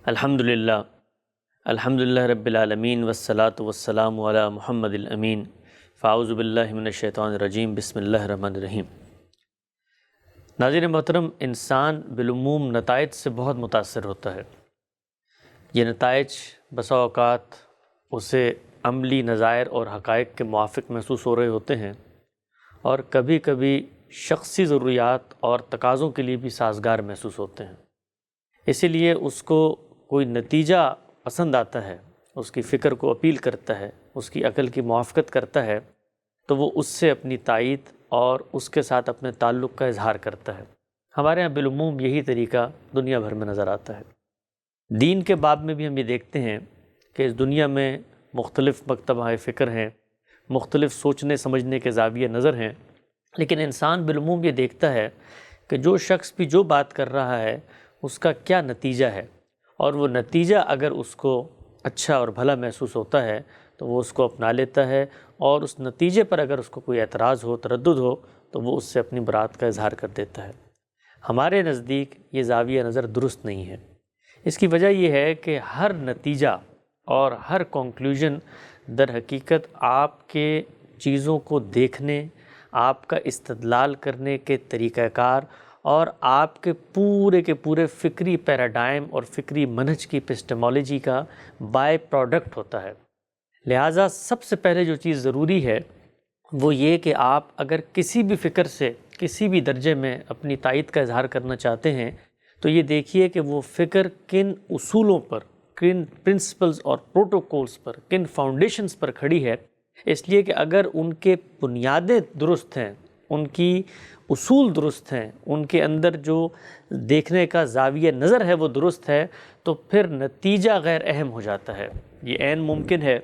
الحمدللہ رب العالمین والصلاة والسلام علی محمد الامین فاعوذ باللہ من الشیطان الرجیم بسم اللہ الرحمن الرحیم۔ ناظرین محترم، انسان بالعموم نتائج سے بہت متاثر ہوتا ہے۔ یہ نتائج بسا اوقات اسے عملی نظائر اور حقائق کے موافق محسوس ہو رہے ہوتے ہیں، اور کبھی کبھی شخصی ضروریات اور تقاضوں کے لیے بھی سازگار محسوس ہوتے ہیں۔ اسی لیے اس کو کوئی نتیجہ پسند آتا ہے، اس کی فکر کو اپیل کرتا ہے، اس کی عقل کی موافقت کرتا ہے، تو وہ اس سے اپنی تائید اور اس کے ساتھ اپنے تعلق کا اظہار کرتا ہے۔ ہمارے ہاں بالعموم یہی طریقہ دنیا بھر میں نظر آتا ہے۔ دین کے باب میں بھی ہم یہ دیکھتے ہیں کہ اس دنیا میں مختلف مکتبہ فکر ہیں، مختلف سوچنے سمجھنے کے زاویہ نظر ہیں، لیکن انسان بالعموم یہ دیکھتا ہے کہ جو شخص بھی جو بات کر رہا ہے اس کا کیا نتیجہ ہے، اور وہ نتیجہ اگر اس کو اچھا اور بھلا محسوس ہوتا ہے تو وہ اس کو اپنا لیتا ہے، اور اس نتیجے پر اگر اس کو کوئی اعتراض ہو، تردد ہو، تو وہ اس سے اپنی برات کا اظہار کر دیتا ہے۔ ہمارے نزدیک یہ زاویہ نظر درست نہیں ہے۔ اس کی وجہ یہ ہے کہ ہر نتیجہ اور ہر کنکلوژن در حقیقت آپ کے چیزوں کو دیکھنے، آپ کا استدلال کرنے کے طریقہ کار اور آپ کے پورے فکری پیراڈائم اور فکری منہج کی اپسٹمالوجی کا بائی پروڈکٹ ہوتا ہے۔ لہٰذا سب سے پہلے جو چیز ضروری ہے وہ یہ کہ آپ اگر کسی بھی فکر سے کسی بھی درجے میں اپنی تائید کا اظہار کرنا چاہتے ہیں تو یہ دیکھیے کہ وہ فکر کن اصولوں پر، کن پرنسپلز اور پروٹوکولز پر، کن فاؤنڈیشنز پر کھڑی ہے۔ اس لیے کہ اگر ان کے بنیادیں درست ہیں، ان کی اصول درست ہیں، ان کے اندر جو دیکھنے کا زاویہ نظر ہے وہ درست ہے، تو پھر نتیجہ غیر اہم ہو جاتا ہے۔ یہ عین ممکن ہے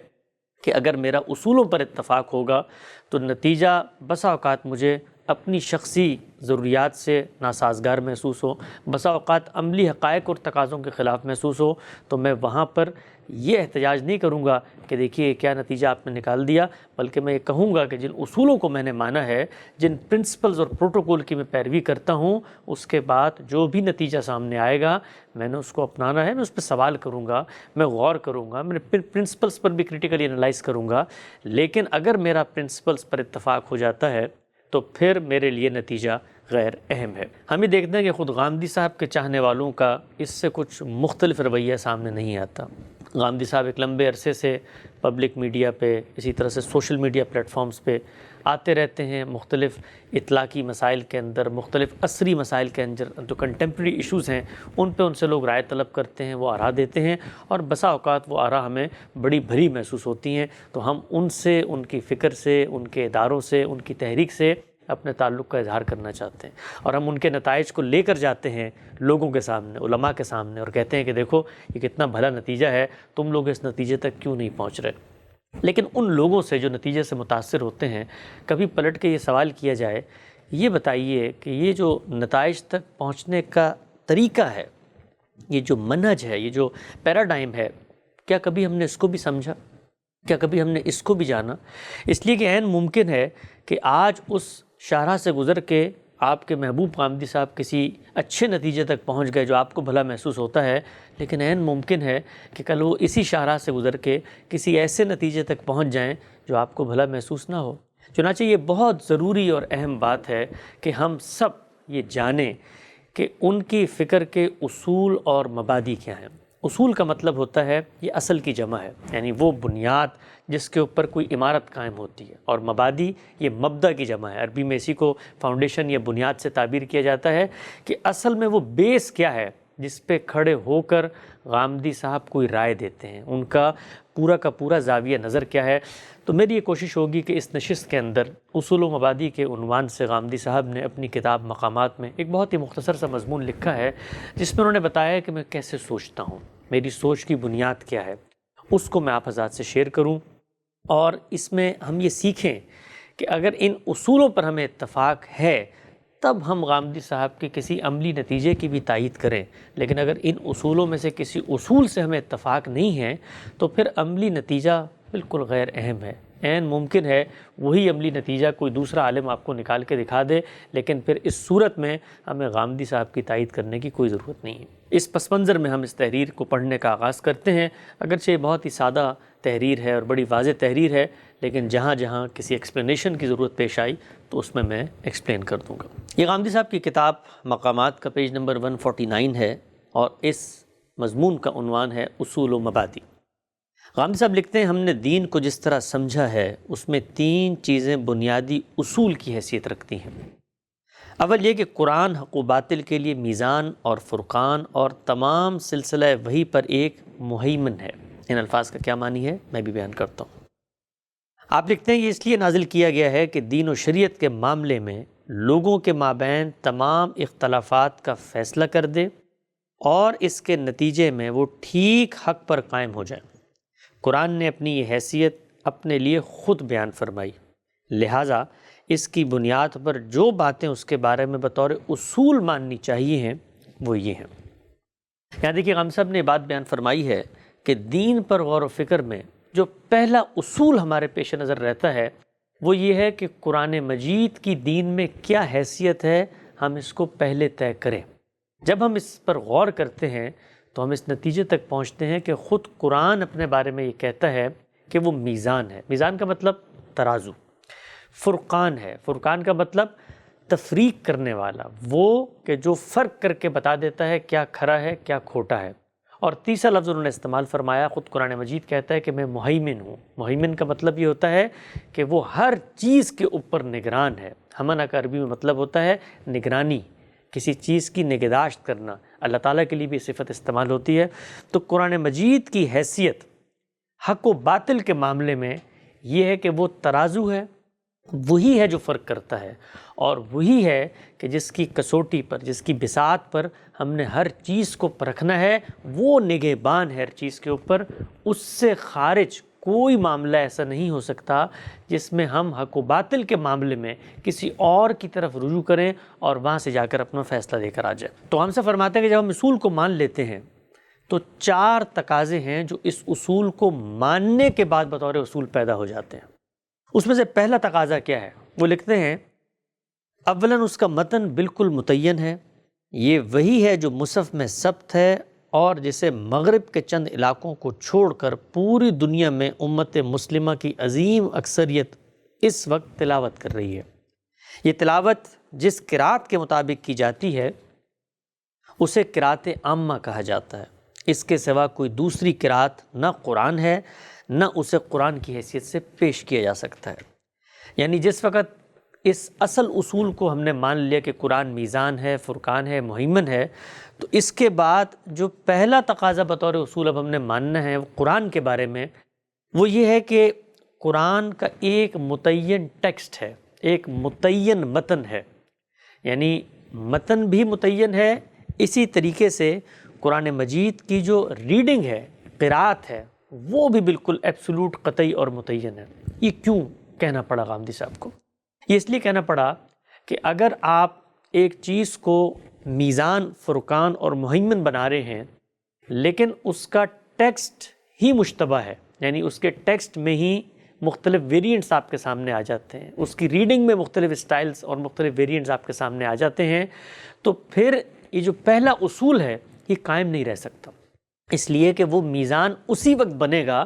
کہ اگر میرا اصولوں پر اتفاق ہوگا تو نتیجہ بسا اوقات مجھے اپنی شخصی ضروریات سے ناسازگار محسوس ہو، بسا اوقات عملی حقائق اور تقاضوں کے خلاف محسوس ہو، تو میں وہاں پر یہ احتجاج نہیں کروں گا کہ دیکھیے کیا نتیجہ آپ نے نکال دیا، بلکہ میں یہ کہوں گا کہ جن اصولوں کو میں نے مانا ہے، جن پرنسپلز اور پروٹوکول کی میں پیروی کرتا ہوں، اس کے بعد جو بھی نتیجہ سامنے آئے گا میں نے اس کو اپنانا ہے، میں اس پہ سوال کروں گا، میں غور کروں گا، میں پرنسپلز پر بھی کریٹیکلی انالائز کروں گا۔ لیکن اگر میرا پرنسپلز پر اتفاق ہو جاتا ہے تو پھر میرے لیے نتیجہ غیر اہم ہے۔ ہم یہ دیکھتے ہیں کہ خود غامدی صاحب کے چاہنے والوں کا اس سے کچھ مختلف رویہ سامنے نہیں آتا۔ غامدی صاحب ایک لمبے عرصے سے پبلک میڈیا پہ، اسی طرح سے سوشل میڈیا پلیٹ فارمز پہ آتے رہتے ہیں، مختلف اطلاقی مسائل کے اندر، مختلف عصری مسائل کے اندر جو کنٹمپریری ایشوز ہیں ان پہ ان سے لوگ رائے طلب کرتے ہیں، وہ آراء دیتے ہیں، اور بسا اوقات وہ آراء ہمیں بڑی بھری محسوس ہوتی ہیں، تو ہم ان سے، ان کی فکر سے، ان کے اداروں سے، ان کی تحریک سے اپنے تعلق کا اظہار کرنا چاہتے ہیں، اور ہم ان کے نتائج کو لے کر جاتے ہیں لوگوں کے سامنے، علماء کے سامنے، اور کہتے ہیں کہ دیکھو یہ کتنا بھلا نتیجہ ہے، تم لوگ اس نتیجے تک کیوں نہیں پہنچ رہے۔ لیکن ان لوگوں سے جو نتیجے سے متاثر ہوتے ہیں، کبھی پلٹ کے یہ سوال کیا جائے، یہ بتائیے کہ یہ جو نتائج تک پہنچنے کا طریقہ ہے، یہ جو منہج ہے، یہ جو پیراڈائم ہے، کیا کبھی ہم نے اس کو بھی سمجھا؟ کیا کبھی ہم نے اس کو بھی جانا؟ اس لیے کہ عین ممکن ہے کہ آج اس شاہراہ سے گزر کے آپ کے محبوب غامدی صاحب کسی اچھے نتیجے تک پہنچ گئے جو آپ کو بھلا محسوس ہوتا ہے، لیکن عین ممکن ہے کہ کل وہ اسی شاہراہ سے گزر کے کسی ایسے نتیجے تک پہنچ جائیں جو آپ کو بھلا محسوس نہ ہو۔ چنانچہ یہ بہت ضروری اور اہم بات ہے کہ ہم سب یہ جانیں کہ ان کی فکر کے اصول اور مبادی کیا ہیں۔ اصول کا مطلب ہوتا ہے یہ اصل کی جمع ہے، یعنی وہ بنیاد جس کے اوپر کوئی عمارت قائم ہوتی ہے، اور مبادی یہ مبدا کی جمع ہے۔ عربی میں اسی کو فاؤنڈیشن یا بنیاد سے تعبیر کیا جاتا ہے کہ اصل میں وہ بیس کیا ہے جس پہ کھڑے ہو کر غامدی صاحب کوئی رائے دیتے ہیں، ان کا پورا زاویہ نظر کیا ہے۔ تو میری یہ کوشش ہوگی کہ اس نشست کے اندر اصول و مبادی کے عنوان سے غامدی صاحب نے اپنی کتاب مقامات میں ایک بہت ہی مختصر سا مضمون لکھا ہے، جس میں انہوں نے بتایا ہے کہ میں کیسے سوچتا ہوں، میری سوچ کی بنیاد کیا ہے، اس کو میں آپ حضرات سے شیئر کروں، اور اس میں ہم یہ سیکھیں کہ اگر ان اصولوں پر ہمیں اتفاق ہے تب ہم غامدی صاحب کے کسی عملی نتیجے کی بھی تائید کریں، لیکن اگر ان اصولوں میں سے کسی اصول سے ہمیں اتفاق نہیں ہے تو پھر عملی نتیجہ بالکل غیر اہم ہے۔ عین ممکن ہے وہی عملی نتیجہ کوئی دوسرا عالم آپ کو نکال کے دکھا دے، لیکن پھر اس صورت میں ہمیں غامدی صاحب کی تائید کرنے کی کوئی ضرورت نہیں ہے۔ اس پس منظر میں ہم اس تحریر کو پڑھنے کا آغاز کرتے ہیں۔ اگرچہ یہ بہت ہی سادہ تحریر ہے اور بڑی واضح تحریر ہے، لیکن جہاں جہاں کسی ایکسپلینیشن کی ضرورت پیش آئی تو اس میں ایکسپلین کر دوں گا۔ یہ غامدی صاحب کی کتاب مقامات کا پیج نمبر 149 ہے اور اس مضمون کا عنوان ہے اصول و مبادی۔ غامدی صاحب لکھتے ہیں، ہم نے دین کو جس طرح سمجھا ہے اس میں 3 چیزیں بنیادی اصول کی حیثیت رکھتی ہیں۔ اول یہ کہ قرآن حق و باطل کے لیے میزان اور فرقان اور تمام سلسلہ وحی پر ایک مہیمن ہے۔ ان الفاظ کا کیا معنی ہے میں بھی بیان کرتا ہوں۔ آپ لکھتے ہیں، یہ اس لیے نازل کیا گیا ہے کہ دین و شریعت کے معاملے میں لوگوں کے مابین تمام اختلافات کا فیصلہ کر دے اور اس کے نتیجے میں وہ ٹھیک حق پر قائم ہو جائے۔ قرآن نے اپنی یہ حیثیت اپنے لیے خود بیان فرمائی، لہٰذا اس کی بنیاد پر جو باتیں اس کے بارے میں بطور اصول ماننی چاہیے ہیں وہ یہ ہیں۔ یہاں دیکھیے غامدی صاحب نے بات بیان فرمائی ہے کہ دین پر غور و فکر میں جو پہلا اصول ہمارے پیش نظر رہتا ہے وہ یہ ہے کہ قرآن مجید کی دین میں کیا حیثیت ہے، ہم اس کو پہلے طے کریں۔ جب ہم اس پر غور کرتے ہیں تو ہم اس نتیجے تک پہنچتے ہیں کہ خود قرآن اپنے بارے میں یہ کہتا ہے کہ وہ میزان ہے۔ میزان کا مطلب ترازو، فرقان ہے، فرقان کا مطلب تفریق کرنے والا، وہ کہ جو فرق کر کے بتا دیتا ہے کیا کھرا ہے کیا کھوٹا ہے۔ اور تیسرا لفظ انہوں نے استعمال فرمایا، خود قرآن مجید کہتا ہے کہ میں مہیمن ہوں۔ مہیمن کا مطلب یہ ہوتا ہے کہ وہ ہر چیز کے اوپر نگران ہے۔ ہمنا کا عربی میں مطلب ہوتا ہے نگرانی، کسی چیز کی نگہداشت کرنا۔ اللہ تعالیٰ کے لیے بھی صفت استعمال ہوتی ہے۔ تو قرآن مجید کی حیثیت حق و باطل کے معاملے میں یہ ہے کہ وہ ترازو ہے، وہی ہے جو فرق کرتا ہے، اور وہی ہے کہ جس کی کسوٹی پر، جس کی بساط پر ہم نے ہر چیز کو پرکھنا ہے، وہ نگہبان ہے ہر چیز کے اوپر۔ اس سے خارج کوئی معاملہ ایسا نہیں ہو سکتا جس میں ہم حق و باطل کے معاملے میں کسی اور کی طرف رجوع کریں اور وہاں سے جا کر اپنا فیصلہ دے کر آ جائیں۔ تو ہم سے فرماتے ہیں کہ جب ہم اصول کو مان لیتے ہیں تو 4 تقاضے ہیں جو اس اصول کو ماننے کے بعد بطور اصول پیدا ہو جاتے ہیں۔ اس میں سے پہلا تقاضا کیا ہے؟ وہ لکھتے ہیں، اولاً اس کا متن بالکل متعین ہے، یہ وہی ہے جو مصحف میں ثبت ہے اور جسے مغرب کے چند علاقوں کو چھوڑ کر پوری دنیا میں امت مسلمہ کی عظیم اکثریت اس وقت تلاوت کر رہی ہے۔ یہ تلاوت جس قرات کے مطابق کی جاتی ہے اسے قرات عامہ کہا جاتا ہے۔ اس کے سوا کوئی دوسری قرات نہ قرآن ہے نہ اسے قرآن کی حیثیت سے پیش کیا جا سکتا ہے۔ یعنی جس وقت اس اصل اصول کو ہم نے مان لیا کہ قرآن میزان ہے، فرقان ہے، مہیمن ہے، تو اس کے بعد جو پہلا تقاضا بطور اصول اب ہم نے ماننا ہے وہ قرآن کے بارے میں، وہ یہ ہے کہ قرآن کا ایک متعین ٹیکسٹ ہے، ایک متعین متن ہے۔ یعنی متن بھی متعین ہے، اسی طریقے سے قرآن مجید کی جو ریڈنگ ہے، قرات ہے، وہ بھی بالکل ایبسولوٹ قطعی اور متعین ہے۔ یہ کیوں کہنا پڑا غامدی صاحب کو؟ یہ اس لیے کہنا پڑا کہ اگر آپ ایک چیز کو میزان، فرقان اور مہیمن بنا رہے ہیں لیکن اس کا ٹیکسٹ ہی مشتبہ ہے، یعنی اس کے ٹیکسٹ میں ہی مختلف ویریئنٹس آپ کے سامنے آ جاتے ہیں، اس کی ریڈنگ میں مختلف اسٹائلز اور مختلف ویریئنٹس آپ کے سامنے آ جاتے ہیں، تو پھر یہ جو پہلا اصول ہے یہ قائم نہیں رہ سکتا۔ اس لیے کہ وہ میزان اسی وقت بنے گا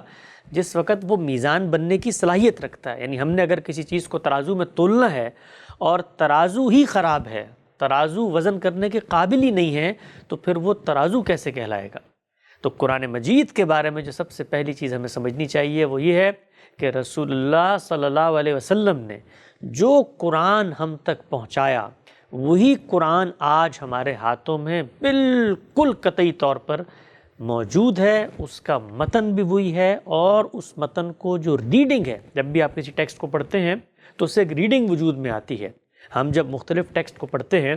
جس وقت وہ میزان بننے کی صلاحیت رکھتا ہے۔ یعنی ہم نے اگر کسی چیز کو ترازو میں تولنا ہے اور ترازو ہی خراب ہے، ترازو وزن کرنے کے قابل ہی نہیں ہے، تو پھر وہ ترازو کیسے کہلائے گا؟ تو قرآن مجید کے بارے میں جو سب سے پہلی چیز ہمیں سمجھنی چاہیے وہ یہ ہے کہ رسول اللہ صلی اللہ علیہ وسلم نے جو قرآن ہم تک پہنچایا وہی قرآن آج ہمارے ہاتھوں میں بالکل قطعی طور پر موجود ہے، اس کا متن بھی وہی ہے، اور اس متن کو جو ریڈنگ ہے، جب بھی آپ کسی ٹیکسٹ کو پڑھتے ہیں تو اس سے ایک ریڈنگ وجود میں آتی ہے۔ ہم جب مختلف ٹیکسٹ کو پڑھتے ہیں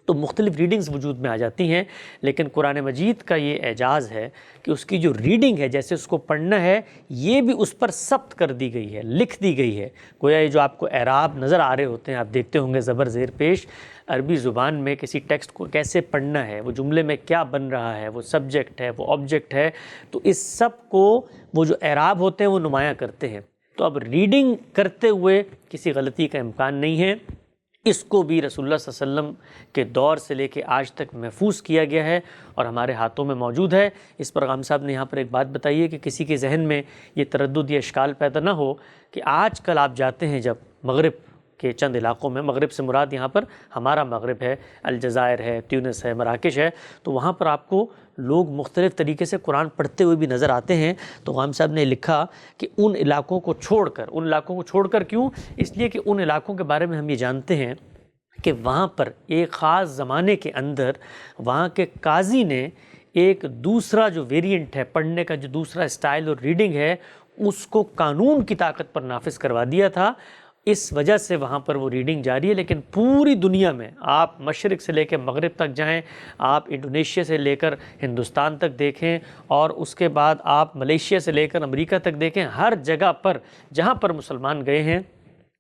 تو مختلف ریڈنگز وجود میں آ جاتی ہیں، لیکن قرآن مجید کا یہ اعجاز ہے کہ اس کی جو ریڈنگ ہے، جیسے اس کو پڑھنا ہے، یہ بھی اس پر ثبت کر دی گئی ہے، لکھ دی گئی ہے۔ گویا یہ جو آپ کو اعراب نظر آ رہے ہوتے ہیں، آپ دیکھتے ہوں گے زبر زیر پیش، عربی زبان میں کسی ٹیکسٹ کو کیسے پڑھنا ہے، وہ جملے میں کیا بن رہا ہے، وہ سبجیکٹ ہے، وہ آبجیکٹ ہے، تو اس سب کو وہ جو اعراب ہوتے ہیں وہ نمایاں کرتے ہیں۔ تو اب ریڈنگ کرتے ہوئے کسی غلطی کا امکان نہیں ہے، اس کو بھی رسول اللہ صلی اللہ علیہ وسلم کے دور سے لے کے آج تک محفوظ کیا گیا ہے اور ہمارے ہاتھوں میں موجود ہے۔ اس پر غام صاحب نے یہاں پر ایک بات بتائی ہے کہ کسی کے ذہن میں یہ تردد یا اشکال پیدا نہ ہو کہ آج کل آپ جاتے ہیں جب مغرب کے چند علاقوں میں، مغرب سے مراد یہاں پر ہمارا مغرب ہے، الجزائر ہے، تیونس ہے، مراکش ہے، تو وہاں پر آپ کو لوگ مختلف طریقے سے قرآن پڑھتے ہوئے بھی نظر آتے ہیں۔ تو غام صاحب نے لکھا کہ ان علاقوں کو چھوڑ کر کیوں؟ اس لیے کہ ان علاقوں کے بارے میں ہم یہ جانتے ہیں کہ وہاں پر ایک خاص زمانے کے اندر وہاں کے قاضی نے ایک دوسرا جو ویریئنٹ ہے پڑھنے کا، جو دوسرا اسٹائل اور ریڈنگ ہے، اس کو قانون کی طاقت پر نافذ کروا دیا تھا۔ اس وجہ سے وہاں پر وہ ریڈنگ جاری ہے۔ لیکن پوری دنیا میں آپ مشرق سے لے کے مغرب تک جائیں، آپ انڈونیشیا سے لے کر ہندوستان تک دیکھیں، اور اس کے بعد آپ ملیشیا سے لے کر امریکہ تک دیکھیں، ہر جگہ پر جہاں پر مسلمان گئے ہیں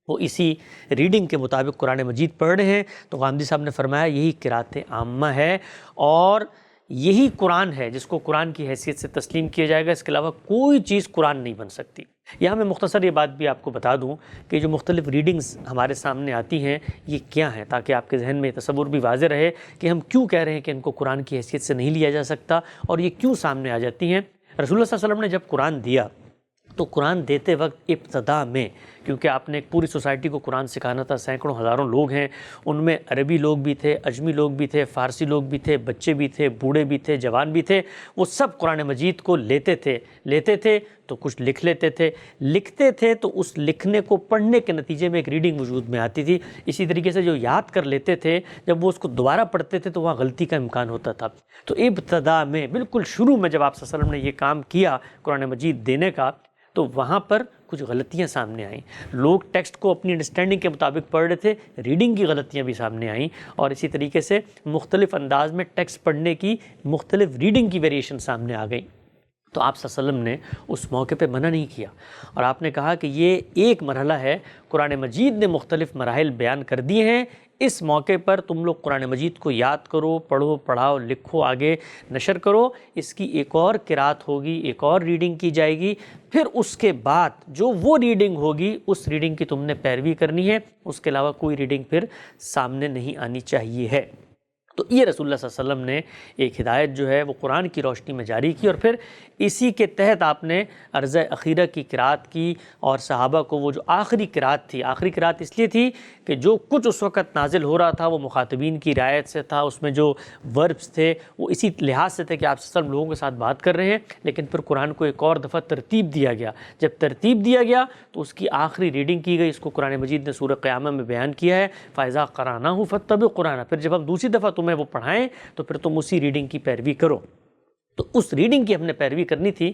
وہ اسی ریڈنگ کے مطابق قرآن مجید پڑھ رہے ہیں۔ تو غامدی صاحب نے فرمایا یہی قرأت عامہ ہے اور یہی قرآن ہے جس کو قرآن کی حیثیت سے تسلیم کیا جائے گا۔ اس کے علاوہ کوئی چیز قرآن نہیں بن سکتی۔ یہاں میں مختصر یہ بات بھی آپ کو بتا دوں کہ جو مختلف ریڈنگز ہمارے سامنے آتی ہیں یہ کیا ہیں، تاکہ آپ کے ذہن میں تصور بھی واضح رہے کہ ہم کیوں کہہ رہے ہیں کہ ان کو قرآن کی حیثیت سے نہیں لیا جا سکتا اور یہ کیوں سامنے آ جاتی ہیں۔ رسول اللہ صلی اللہ علیہ وسلم نے جب قرآن دیا تو قرآن دیتے وقت ابتدا میں، کیونکہ آپ نے ایک پوری سوسائٹی کو قرآن سکھانا تھا، سینکڑوں ہزاروں لوگ ہیں، ان میں عربی لوگ بھی تھے، عجمی لوگ بھی تھے، فارسی لوگ بھی تھے، بچے بھی تھے، بوڑھے بھی تھے، جوان بھی تھے، وہ سب قرآن مجید کو لیتے تھے تو کچھ لکھتے تھے تو اس لکھنے کو پڑھنے کے نتیجے میں ایک ریڈنگ وجود میں آتی تھی۔ اسی طریقے سے جو یاد کر لیتے تھے جب وہ اس کو دوبارہ پڑھتے تھے تو وہاں غلطی کا امکان ہوتا تھا۔ تو ابتدا میں بالکل شروع میں جب آپ صلی اللہ علیہ وسلم نے یہ کام کیا قرآن مجید دینے کا، تو وہاں پر کچھ غلطیاں سامنے آئیں۔ لوگ ٹیکسٹ کو اپنی انڈرسٹینڈنگ کے مطابق پڑھ رہے تھے، ریڈنگ کی غلطیاں بھی سامنے آئیں، اور اسی طریقے سے مختلف انداز میں ٹیکسٹ پڑھنے کی مختلف ریڈنگ کی ویریشن سامنے آ گئیں۔ تو آپ صلی اللہ علیہ وسلم نے اس موقع پہ منع نہیں کیا اور آپ نے کہا کہ یہ ایک مرحلہ ہے، قرآن مجید نے مختلف مراحل بیان کر دیے ہیں، اس موقع پر تم لوگ قرآن مجید کو یاد کرو، پڑھو، پڑھاؤ، لکھو، آگے نشر کرو۔ اس کی ایک اور قرات ہوگی، ایک اور ریڈنگ کی جائے گی، پھر اس کے بعد جو وہ ریڈنگ ہوگی اس ریڈنگ کی تم نے پیروی کرنی ہے، اس کے علاوہ کوئی ریڈنگ پھر سامنے نہیں آنی چاہیے ہے۔ تو یہ رسول اللہ صلی اللہ علیہ وسلم نے ایک ہدایت جو ہے وہ قرآن کی روشنی میں جاری کی، اور پھر اسی کے تحت آپ نے عرض اخیرہ کی قرات کی، اور صحابہ کو وہ جو آخری قرات تھی، آخری قرات اس لیے تھی کہ جو کچھ اس وقت نازل ہو رہا تھا وہ مخاطبین کی رعایت سے تھا، اس میں جو وربس تھے وہ اسی لحاظ سے تھے کہ آپ صلی اللہ علیہ وسلم لوگوں کے ساتھ بات کر رہے ہیں، لیکن پھر قرآن کو ایک اور دفعہ ترتیب دیا گیا۔ جب ترتیب دیا گیا تو اس کی آخری ریڈنگ کی گئی، اس کو قرآن مجید نے سورہ قیامہ میں بیان کیا ہے، فَإِذَا قَرَأْنَاهُ فَاتَّبِعْ قُرْآنَهُ، پھر جب ہم دوسری دفعہ تمہیں وہ پڑھائیں تو پھر تم اسی ریڈنگ کی پیروی کرو۔ تو اس ریڈنگ کی ہم نے پیروی کرنی تھی،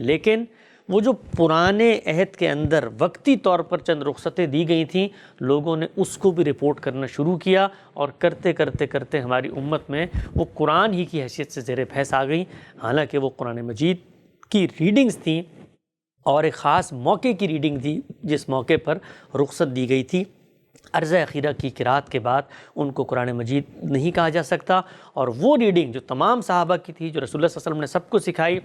لیکن وہ جو پرانے عہد کے اندر وقتی طور پر چند رخصتیں دی گئی تھیں، لوگوں نے اس کو بھی رپورٹ کرنا شروع کیا، اور کرتے کرتے کرتے ہماری امت میں وہ قرآن ہی کی حیثیت سے زیر بحث آ گئی، حالانکہ وہ قرآن مجید کی ریڈنگز تھیں اور ایک خاص موقع کی ریڈنگ تھی جس موقع پر رخصت دی گئی تھی۔ عرض اخیرہ کی قرات کے بعد ان کو قرآن مجید نہیں کہا جا سکتا، اور وہ ریڈنگ جو تمام صحابہ کی تھی، جو رسول اللہ صلی اللہ علیہ وسلم نے سب کو سکھائی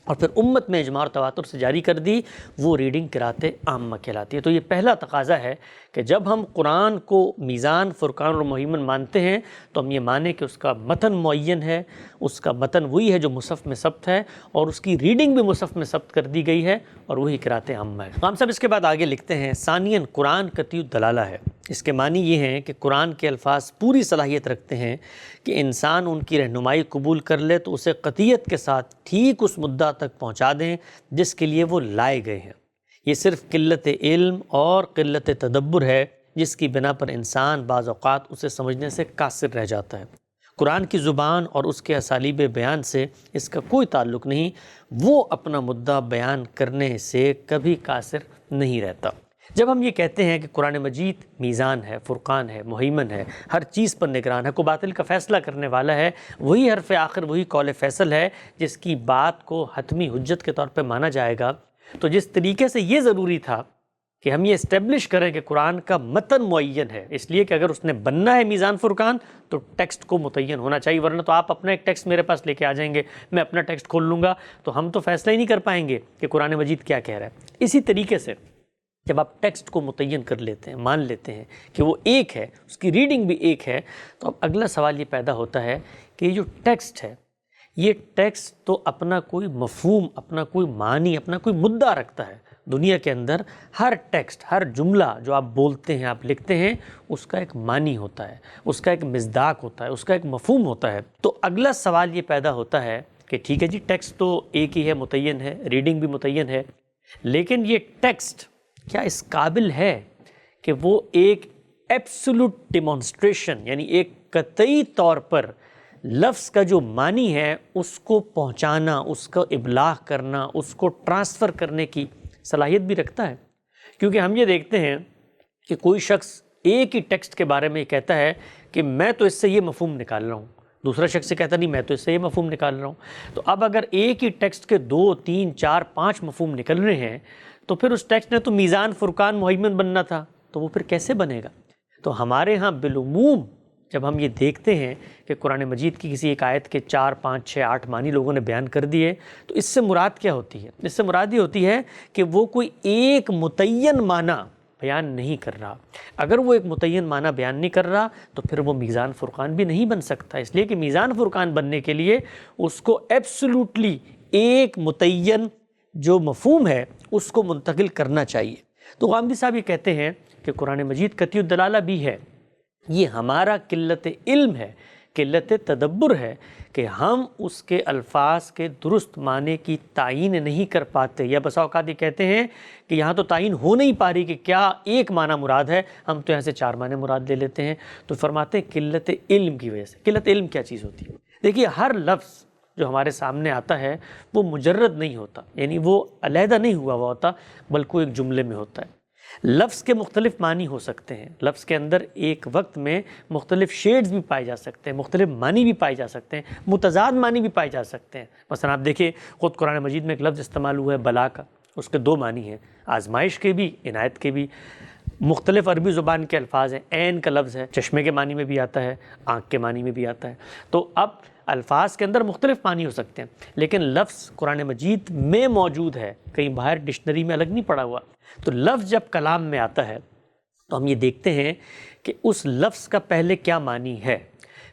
اور پھر امت میں اجماع اور تواتر سے جاری کر دی، وہ ریڈنگ قرات عامہ کہلاتی ہے۔ تو یہ پہلا تقاضا ہے کہ جب ہم قرآن کو میزان، فرقان اور مہیمن مانتے ہیں تو ہم یہ مانیں کہ اس کا متن معین ہے، اس کا متن وہی ہے جو مصحف میں ثبت ہے، اور اس کی ریڈنگ بھی مصحف میں ثبت کر دی گئی ہے، اور وہی قرات عامہ ہے۔ ہم سب اس کے بعد آگے لکھتے ہیں، ثانیاً قرآن قطعی الدلالہ ہے۔ اس کے معنی یہ ہیں کہ قرآن کے الفاظ پوری صلاحیت رکھتے ہیں کہ انسان ان کی رہنمائی قبول کر لے تو اسے قطعیت کے ساتھ ٹھیک اس مدعا تک پہنچا دیں جس کے لیے وہ لائے گئے ہیں۔ یہ صرف قلت علم اور قلت تدبر ہے جس کی بنا پر انسان بعض اوقات اسے سمجھنے سے قاصر رہ جاتا ہے۔ قرآن کی زبان اور اس کے اسالیب بیان سے اس کا کوئی تعلق نہیں، وہ اپنا مدعا بیان کرنے سے کبھی قاصر نہیں رہتا۔ جب ہم یہ کہتے ہیں کہ قرآن مجید میزان ہے، فرقان ہے، مہیمن ہے، ہر چیز پر نگران ہے، کو باطل کا فیصلہ کرنے والا ہے، وہی حرف آخر، وہی قول فیصل ہے جس کی بات کو حتمی حجت کے طور پہ مانا جائے گا، تو جس طریقے سے یہ ضروری تھا کہ ہم یہ اسٹیبلش کریں کہ قرآن کا متن معین ہے، اس لیے کہ اگر اس نے بننا ہے میزان فرقان تو ٹیکسٹ کو متعین ہونا چاہیے، ورنہ تو آپ اپنا ایک ٹیکسٹ میرے پاس لے کے آ جائیں گے، میں اپنا ٹیکسٹ کھول لوں گا تو ہم تو فیصلہ ہی نہیں کر پائیں گے کہ قرآن مجید کیا کہہ رہا ہے۔ اسی طریقے سے جب آپ ٹیکسٹ کو متعین کر لیتے ہیں، مان لیتے ہیں کہ وہ ایک ہے، اس کی ریڈنگ بھی ایک ہے، تو اب اگلا سوال یہ پیدا ہوتا ہے کہ یہ جو ٹیکسٹ ہے، یہ ٹیکسٹ تو اپنا کوئی مفہوم، اپنا کوئی معنی، اپنا کوئی مدعا رکھتا ہے۔ دنیا کے اندر ہر ٹیکسٹ، ہر جملہ جو آپ بولتے ہیں، آپ لکھتے ہیں، اس کا ایک معنی ہوتا ہے، اس کا ایک مصداق ہوتا ہے، اس کا ایک مفہوم ہوتا ہے۔ تو اگلا سوال یہ پیدا ہوتا ہے کہ ٹھیک ہے جی، ٹیکسٹ تو ایک ہی ہے، متعین ہے، ریڈنگ بھی متعین ہے، لیکن یہ ٹیکسٹ کیا اس قابل ہے کہ وہ ایک ایبسولوٹ ڈیمانسٹریشن، یعنی ایک قطعی طور پر لفظ کا جو معنی ہے اس کو پہنچانا، اس کو ابلاغ کرنا، اس کو ٹرانسفر کرنے کی صلاحیت بھی رکھتا ہے؟ کیونکہ ہم یہ دیکھتے ہیں کہ کوئی شخص ایک ہی ٹیکسٹ کے بارے میں کہتا ہے کہ میں تو اس سے یہ مفہوم نکال رہا ہوں، دوسرا شخص سے کہتا نہیں میں تو اس سے یہ مفہوم نکال رہا ہوں۔ تو اب اگر ایک ہی ٹیکسٹ کے 2، 3، 4، 5 مفہوم نکل رہے ہیں تو پھر اس ٹیکسٹ نے تو میزان فرقان مہیمن بننا تھا، تو وہ پھر کیسے بنے گا؟ تو ہمارے ہاں بالعموم جب ہم یہ دیکھتے ہیں کہ قرآن مجید کی کسی ایک آیت کے 4، 5، 6، 8 معنی لوگوں نے بیان کر دیے، تو اس سے مراد کیا ہوتی ہے؟ اس سے مراد یہ ہوتی ہے کہ وہ کوئی ایک متعین معنی بیان نہیں کر رہا۔ اگر وہ ایک متعین معنی بیان نہیں کر رہا تو پھر وہ میزان فرقان بھی نہیں بن سکتا، اس لیے کہ میزان فرقان بننے کے لیے اس کو ایبسولوٹلی ایک متعین جو مفہوم ہے اس کو منتقل کرنا چاہیے۔ تو غامدی صاحب یہ کہتے ہیں کہ قرآن مجید قطعی الدلالہ بھی ہے، یہ ہمارا قلت علم ہے، قلت تدبر ہے کہ ہم اس کے الفاظ کے درست معنی کی تعین نہیں کر پاتے، یا بسا اوقات یہ کہتے ہیں کہ یہاں تو تعین ہو نہیں پا رہی کہ کیا ایک معنی مراد ہے، ہم تو یہاں سے 4 معنی مراد لے لیتے ہیں۔ تو فرماتے ہیں قلت علم کی وجہ سے۔ قلت علم کیا چیز ہوتی ہے؟ دیکھیے، ہر لفظ جو ہمارے سامنے آتا ہے وہ مجرد نہیں ہوتا، یعنی وہ علیحدہ نہیں ہوا ہوتا، بلکہ ایک جملے میں ہوتا ہے۔ لفظ کے مختلف معنی ہو سکتے ہیں، لفظ کے اندر ایک وقت میں مختلف شیڈز بھی پائے جا سکتے ہیں، مختلف معنی بھی پائے جا سکتے ہیں، متضاد معنی بھی پائے جا سکتے ہیں۔ مثلا آپ دیکھیں، خود قرآن مجید میں ایک لفظ استعمال ہوا ہے بلا کا، اس کے 2 معنی ہیں، آزمائش کے بھی، عنایت کے بھی۔ مختلف عربی زبان کے الفاظ ہیں، عین کا لفظ ہے، چشمے کے معنی میں بھی آتا ہے، آنکھ کے معنی میں بھی آتا ہے۔ تو اب الفاظ کے اندر مختلف معنی ہو سکتے ہیں، لیکن لفظ قرآن مجید میں موجود ہے، کہیں باہر ڈکشنری میں الگ نہیں پڑا ہوا۔ تو لفظ جب کلام میں آتا ہے تو ہم یہ دیکھتے ہیں کہ اس لفظ کا پہلے کیا معنی ہے،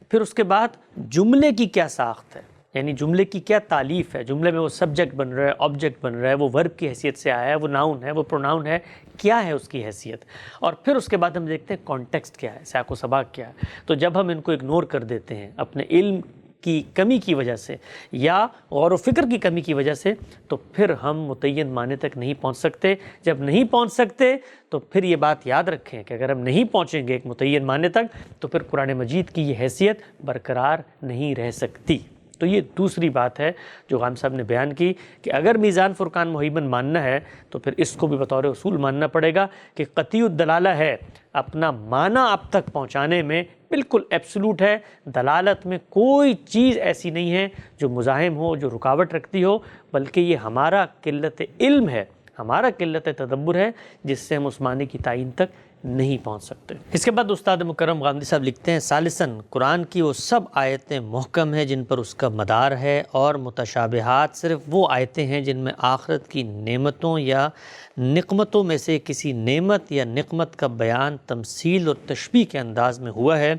پھر اس کے بعد جملے کی کیا ساخت ہے، یعنی جملے کی کیا تالیف ہے، جملے میں وہ سبجیکٹ بن رہا ہے، آبجیکٹ بن رہا ہے، وہ ورب کی حیثیت سے آیا ہے، وہ ناؤن ہے، وہ پروناؤن ہے، کیا ہے اس کی حیثیت، اور پھر اس کے بعد ہم دیکھتے ہیں کانٹیکسٹ کیا ہے، سیاق و سباق کیا ہے۔ تو جب ہم ان کو اگنور کر دیتے ہیں اپنے علم کی کمی کی وجہ سے یا غور و فکر کی کمی کی وجہ سے، تو پھر ہم متعین معنی تک نہیں پہنچ سکتے۔ جب نہیں پہنچ سکتے تو پھر یہ بات یاد رکھیں کہ اگر ہم نہیں پہنچیں گے ایک متعین معنی تک تو پھر قرآن مجید کی یہ حیثیت برقرار نہیں رہ سکتی۔ تو یہ دوسری بات ہے جو غام صاحب نے بیان کی کہ اگر میزان فرقان مہیمن ماننا ہے تو پھر اس کو بھی بطور اصول ماننا پڑے گا کہ قطعی الدلالہ ہے، اپنا معنی آپ تک پہنچانے میں بالکل ایبسولوٹ ہے، دلالت میں کوئی چیز ایسی نہیں ہے جو مزاحم ہو، جو رکاوٹ رکھتی ہو، بلکہ یہ ہمارا قلت علم ہے، ہمارا قلت تدبر ہے جس سے ہم اس معنی کی تعین تک نہیں پہنچ سکتے۔ اس کے بعد استاد مکرم غامدی صاحب لکھتے ہیں، ثالثاً قرآن کی وہ سب آیتیں محکم ہیں جن پر اس کا مدار ہے، اور متشابہات صرف وہ آیتیں ہیں جن میں آخرت کی نعمتوں یا نقمتوں میں سے کسی نعمت یا نقمت کا بیان تمثیل اور تشبیہ کے انداز میں ہوا ہے،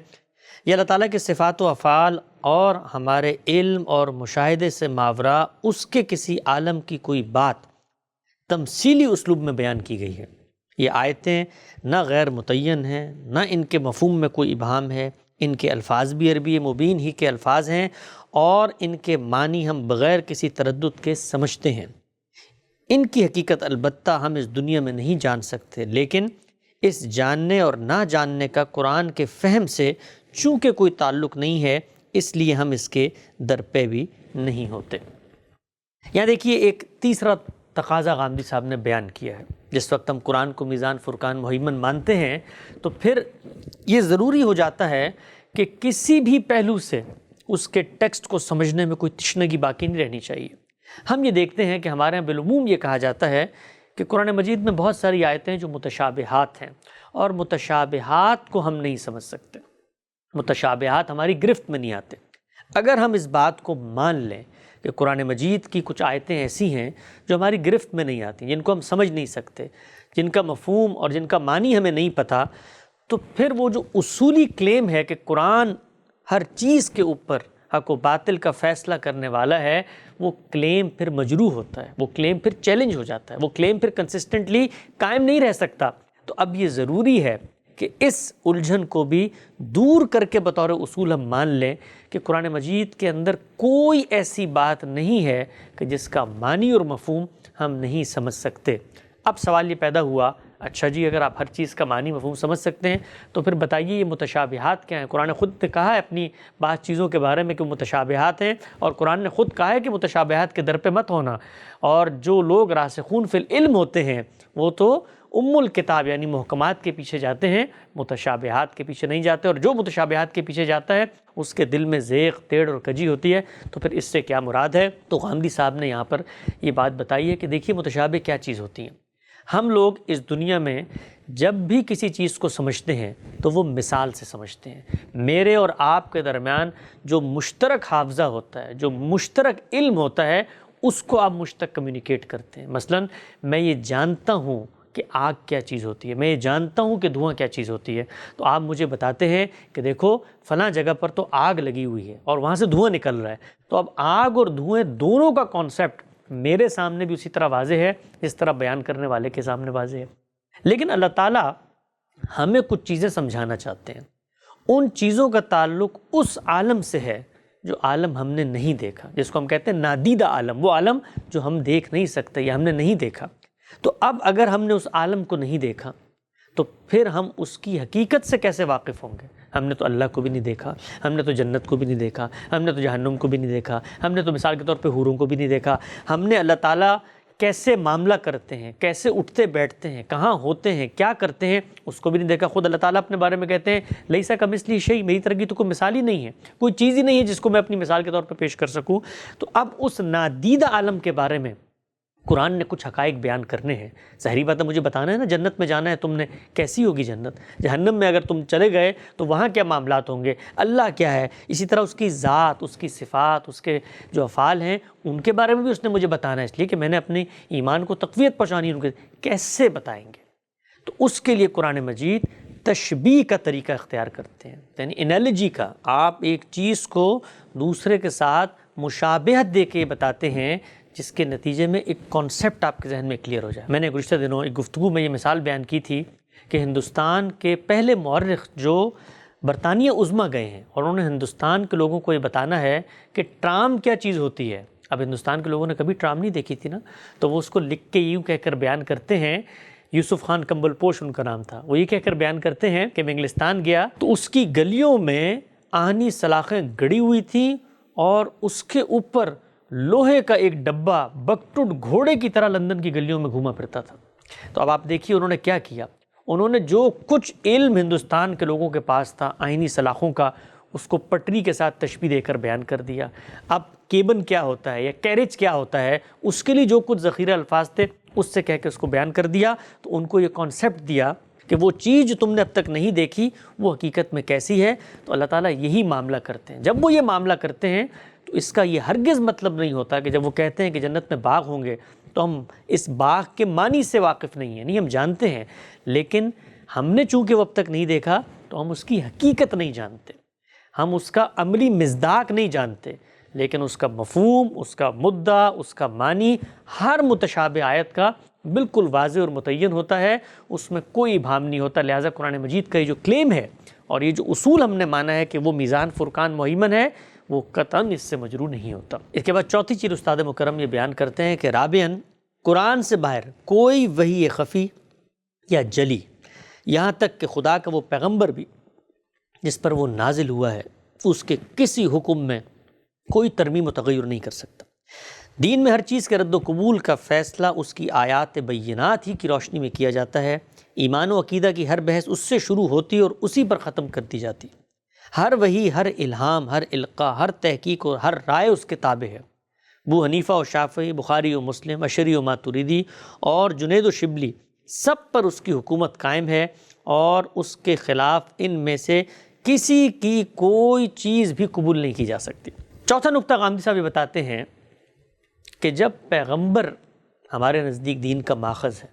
یا اللہ تعالیٰ کے صفات و افعال اور ہمارے علم اور مشاہدے سے ماورا اس کے کسی عالم کی کوئی بات تمثیلی اسلوب میں بیان کی گئی ہے۔ یہ آیتیں نہ غیر متعین ہیں، نہ ان کے مفہوم میں کوئی ابہام ہے، ان کے الفاظ بھی عربی مبین ہی کے الفاظ ہیں، اور ان کے معنی ہم بغیر کسی تردد کے سمجھتے ہیں۔ ان کی حقیقت البتہ ہم اس دنیا میں نہیں جان سکتے، لیکن اس جاننے اور نہ جاننے کا قرآن کے فہم سے چونکہ کوئی تعلق نہیں ہے، اس لیے ہم اس کے درپے بھی نہیں ہوتے۔ یہاں دیکھیے ایک تیسرا تقاضا غامدی صاحب نے بیان کیا ہے۔ جس وقت ہم قرآن کو میزان فرقان مہیمن مانتے ہیں تو پھر یہ ضروری ہو جاتا ہے کہ کسی بھی پہلو سے اس کے ٹیکسٹ کو سمجھنے میں کوئی تشنگی باقی نہیں رہنی چاہیے۔ ہم یہ دیکھتے ہیں کہ ہمارے یہاں بالعموم یہ کہا جاتا ہے کہ قرآن مجید میں بہت ساری آیتیں جو متشابہات ہیں، اور متشابہات کو ہم نہیں سمجھ سکتے، متشابہات ہماری گرفت میں نہیں آتے۔ اگر ہم اس بات کو مان لیں کہ قرآن مجید کی کچھ آیتیں ایسی ہیں جو ہماری گرفت میں نہیں آتی، جن کو ہم سمجھ نہیں سکتے، جن کا مفہوم اور جن کا معنی ہمیں نہیں پتہ، تو پھر وہ جو اصولی کلیم ہے کہ قرآن ہر چیز کے اوپر حق و باطل کا فیصلہ کرنے والا ہے، وہ کلیم پھر مجروح ہوتا ہے، وہ کلیم پھر چیلنج ہو جاتا ہے، وہ کلیم پھر کنسسٹنٹلی قائم نہیں رہ سکتا۔ تو اب یہ ضروری ہے کہ اس الجھن کو بھی دور کر کے بطور اصول ہم مان لیں کہ قرآن مجید کے اندر کوئی ایسی بات نہیں ہے کہ جس کا معنی اور مفہوم ہم نہیں سمجھ سکتے۔ اب سوال یہ پیدا ہوا، اچھا جی اگر آپ ہر چیز کا معنی مفہوم سمجھ سکتے ہیں تو پھر بتائیے یہ متشابہات کیا ہیں؟ قرآن خود نے کہا ہے اپنی بعض چیزوں کے بارے میں کہ متشابہات ہیں، اور قرآن نے خود کہا ہے کہ متشابہات کے در پہ مت ہونا، اور جو لوگ راسخون فی العلم ہوتے ہیں وہ تو ام الکتاب یعنی محکمات کے پیچھے جاتے ہیں، متشابہات کے پیچھے نہیں جاتے، اور جو متشابہات کے پیچھے جاتا ہے اس کے دل میں زیغ، تیڑ اور کجی ہوتی ہے۔ تو پھر اس سے کیا مراد ہے؟ تو غامدی صاحب نے یہاں پر یہ بات بتائی ہے کہ دیکھیے متشابہ کیا چیز ہوتی ہیں۔ ہم لوگ اس دنیا میں جب بھی کسی چیز کو سمجھتے ہیں تو وہ مثال سے سمجھتے ہیں۔ میرے اور آپ کے درمیان جو مشترک حافظہ ہوتا ہے، جو مشترک علم ہوتا ہے، اس کو آپ مجھ تک کمیونیکیٹ کرتے ہیں۔ مثلا میں یہ جانتا ہوں کہ آگ کیا چیز ہوتی ہے، میں یہ جانتا ہوں کہ دھواں کیا چیز ہوتی ہے، تو آپ مجھے بتاتے ہیں کہ دیکھو فلاں جگہ پر تو آگ لگی ہوئی ہے اور وہاں سے دھواں نکل رہا ہے۔ تو اب آگ اور دھوئیں دونوں کا کانسیپٹ میرے سامنے بھی اسی طرح واضح ہے جس طرح بیان کرنے والے کے سامنے واضح ہے۔ لیکن اللہ تعالیٰ ہمیں کچھ چیزیں سمجھانا چاہتے ہیں، ان چیزوں کا تعلق اس عالم سے ہے جو عالم ہم نے نہیں دیکھا، جس کو ہم کہتے ہیں نادیدہ عالم، وہ عالم جو ہم دیکھ نہیں سکتے یا ہم نے نہیں دیکھا۔ تو اب اگر ہم نے اس عالم کو نہیں دیکھا تو پھر ہم اس کی حقیقت سے کیسے واقف ہوں گے؟ ہم نے تو اللہ کو بھی نہیں دیکھا، ہم نے تو جنت کو بھی نہیں دیکھا، ہم نے تو جہنم کو بھی نہیں دیکھا، ہم نے تو مثال کے طور پہ حوروں کو بھی نہیں دیکھا، ہم نے اللہ تعالیٰ کیسے معاملہ کرتے ہیں، کیسے اٹھتے بیٹھتے ہیں، کہاں ہوتے ہیں، کیا کرتے ہیں، اس کو بھی نہیں دیکھا۔ خود اللہ تعالیٰ اپنے بارے میں کہتے ہیں لیسا کمثلہ شیء، میری طرح کی تو کوئی مثال ہی نہیں ہے، کوئی چیز ہی نہیں ہے جس کو میں اپنی مثال کے طور پہ پیش کر سکوں۔ تو اب اس نادیدہ عالم کے بارے میں قرآن نے کچھ حقائق بیان کرنے ہیں۔ ظاہری بات ہے مجھے بتانا ہے نا، جنت میں جانا ہے تم نے، کیسی ہوگی جنت؟ جہنم میں اگر تم چلے گئے تو وہاں کیا معاملات ہوں گے؟ اللہ کیا ہے؟ اسی طرح اس کی ذات، اس کی صفات، اس کے جو افعال ہیں ان کے بارے میں بھی اس نے مجھے بتانا ہے، اس لیے کہ میں نے اپنے ایمان کو تقویت پہنچانی ہے۔ ان کے کیسے بتائیں گے؟ تو اس کے لیے قرآن مجید تشبیہ کا طریقہ اختیار کرتے ہیں، یعنی انالوجی کا۔ آپ ایک چیز کو دوسرے کے ساتھ مشابہت دے کے بتاتے ہیں جس کے نتیجے میں ایک کانسیپٹ آپ کے ذہن میں کلیئر ہو جائے۔ میں نے گزشتہ دنوں ایک گفتگو میں یہ مثال بیان کی تھی کہ ہندوستان کے پہلے مورخ جو برطانیہ عظمیٰ گئے ہیں اور انہوں نے ہندوستان کے لوگوں کو یہ بتانا ہے کہ ٹرام کیا چیز ہوتی ہے۔ اب ہندوستان کے لوگوں نے کبھی ٹرام نہیں دیکھی تھی نا، تو وہ اس کو لکھ کے یوں کہہ کر بیان کرتے ہیں، یوسف خان کمبل پوش ان کا نام تھا، وہ یہ کہہ کر بیان کرتے ہیں کہ میں انگلستان گیا تو اس کی گلیوں میں آہنی سلاخیں گڑی ہوئی تھیں اور اس کے اوپر لوہے کا ایک ڈبہ بکٹوٹ گھوڑے کی طرح لندن کی گلیوں میں گھوما پھرتا تھا۔ تو اب آپ دیکھیے انہوں نے کیا کیا، انہوں نے جو کچھ علم ہندوستان کے لوگوں کے پاس تھا آئینی سلاخوں کا، اس کو پٹری کے ساتھ تشبیہ دے کر بیان کر دیا۔ اب کیبن کیا ہوتا ہے یا کیریج کیا ہوتا ہے، اس کے لیے جو کچھ ذخیرہ الفاظ تھے اس سے کہہ کے اس کو بیان کر دیا۔ تو ان کو یہ کانسیپٹ دیا کہ وہ چیز جو تم نے اب تک نہیں دیکھی وہ حقیقت میں کیسی ہے۔ تو اللہ تعالیٰ یہی معاملہ کرتے ہیں۔ جب وہ یہ معاملہ کرتے ہیں تو اس کا یہ ہرگز مطلب نہیں ہوتا کہ جب وہ کہتے ہیں کہ جنت میں باغ ہوں گے تو ہم اس باغ کے معنی سے واقف نہیں ہیں، نہیں، ہم جانتے ہیں، لیکن ہم نے چونکہ وہ اب تک نہیں دیکھا تو ہم اس کی حقیقت نہیں جانتے، ہم اس کا عملی مصداق نہیں جانتے، لیکن اس کا مفہوم، اس کا مدعا، اس کا معنی ہر متشابہ آیت کا بالکل واضح اور متعین ہوتا ہے، اس میں کوئی ابہام نہیں ہوتا۔ لہٰذا قرآن مجید کا یہ جو کلیم ہے اور یہ جو اصول ہم نے مانا ہے کہ وہ میزان فرقان مہیمن ہے، وہ قطعاً اس سے مجروح نہیں ہوتا۔ اس کے بعد چوتھی چیز استاد مکرم یہ بیان کرتے ہیں کہ رابعاً قرآن سے باہر کوئی وحی خفی یا جلی، یہاں تک کہ خدا کا وہ پیغمبر بھی جس پر وہ نازل ہوا ہے اس کے کسی حکم میں کوئی ترمیم و تغیر نہیں کر سکتا۔ دین میں ہر چیز کے رد و قبول کا فیصلہ اس کی آیات بینات ہی کی روشنی میں کیا جاتا ہے۔ ایمان و عقیدہ کی ہر بحث اس سے شروع ہوتی اور اسی پر ختم کر دی جاتی۔ ہر وحی، ہر الہام، ہر القاء، ہر تحقیق اور ہر رائے اس کے تابع ہے۔ ابو حنیفہ و شافعی، بخاری و مسلم، اشعری و ماتریدی اور جنید و شبلی سب پر اس کی حکومت قائم ہے اور اس کے خلاف ان میں سے کسی کی کوئی چیز بھی قبول نہیں کی جا سکتی۔ چوتھا نقطہ غامدی صاحب یہ بتاتے ہیں کہ جب پیغمبر ہمارے نزدیک دین کا ماخذ ہے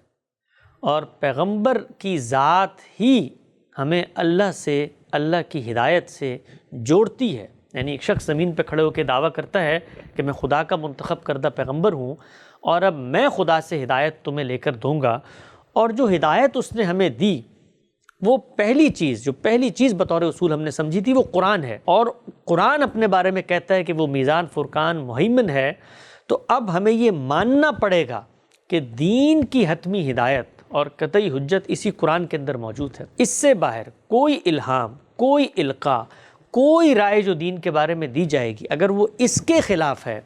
اور پیغمبر کی ذات ہی ہمیں اللہ سے، اللہ کی ہدایت سے جوڑتی ہے۔ یعنی ایک شخص زمین پہ کھڑے ہو کے دعویٰ کرتا ہے کہ میں خدا کا منتخب کردہ پیغمبر ہوں اور اب میں خدا سے ہدایت تمہیں لے کر دوں گا، اور جو ہدایت اس نے ہمیں دی وہ پہلی چیز بطور اصول ہم نے سمجھی تھی وہ قرآن ہے، اور قرآن اپنے بارے میں کہتا ہے کہ وہ میزان، فرقان، مہیمن ہے۔ تو اب ہمیں یہ ماننا پڑے گا کہ دین کی حتمی ہدایت اور قطعی حجت اسی قرآن کے اندر موجود ہے۔ اس سے باہر کوئی الہام، کوئی القاء، کوئی رائے جو دین کے بارے میں دی جائے گی، اگر وہ اس کے خلاف ہے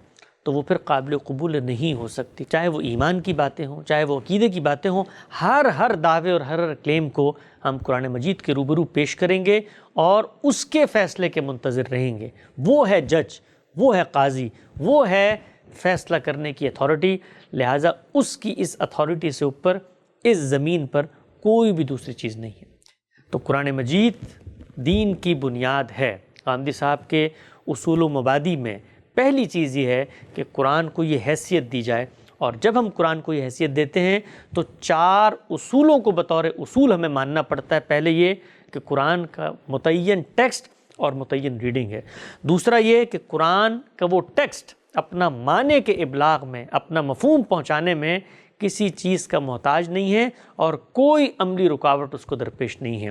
تو وہ پھر قابل قبول نہیں ہو سکتی، چاہے وہ ایمان کی باتیں ہوں، چاہے وہ عقیدے کی باتیں ہوں۔ ہر دعوے اور ہر کلیم کو ہم قرآن مجید کے روبرو پیش کریں گے اور اس کے فیصلے کے منتظر رہیں گے۔ وہ ہے جج، وہ ہے قاضی، وہ ہے فیصلہ کرنے کی اتھارٹی، لہٰذا اس کی اس اتھارٹی سے اوپر اس زمین پر کوئی بھی دوسری چیز نہیں ہے۔ تو قرآن مجید دین کی بنیاد ہے۔ غامدی صاحب کے اصول و مبادی میں پہلی چیز یہ ہے کہ قرآن کو یہ حیثیت دی جائے، اور جب ہم قرآن کو یہ حیثیت دیتے ہیں تو 4 اصولوں کو بطور اصول ہمیں ماننا پڑتا ہے۔ پہلے یہ کہ قرآن کا متعین ٹیکسٹ اور متعین ریڈنگ ہے۔ دوسرا یہ کہ قرآن کا وہ ٹیکسٹ اپنا معنی کے ابلاغ میں، اپنا مفہوم پہنچانے میں کسی چیز کا محتاج نہیں ہے اور کوئی عملی رکاوٹ اس کو درپیش نہیں ہے۔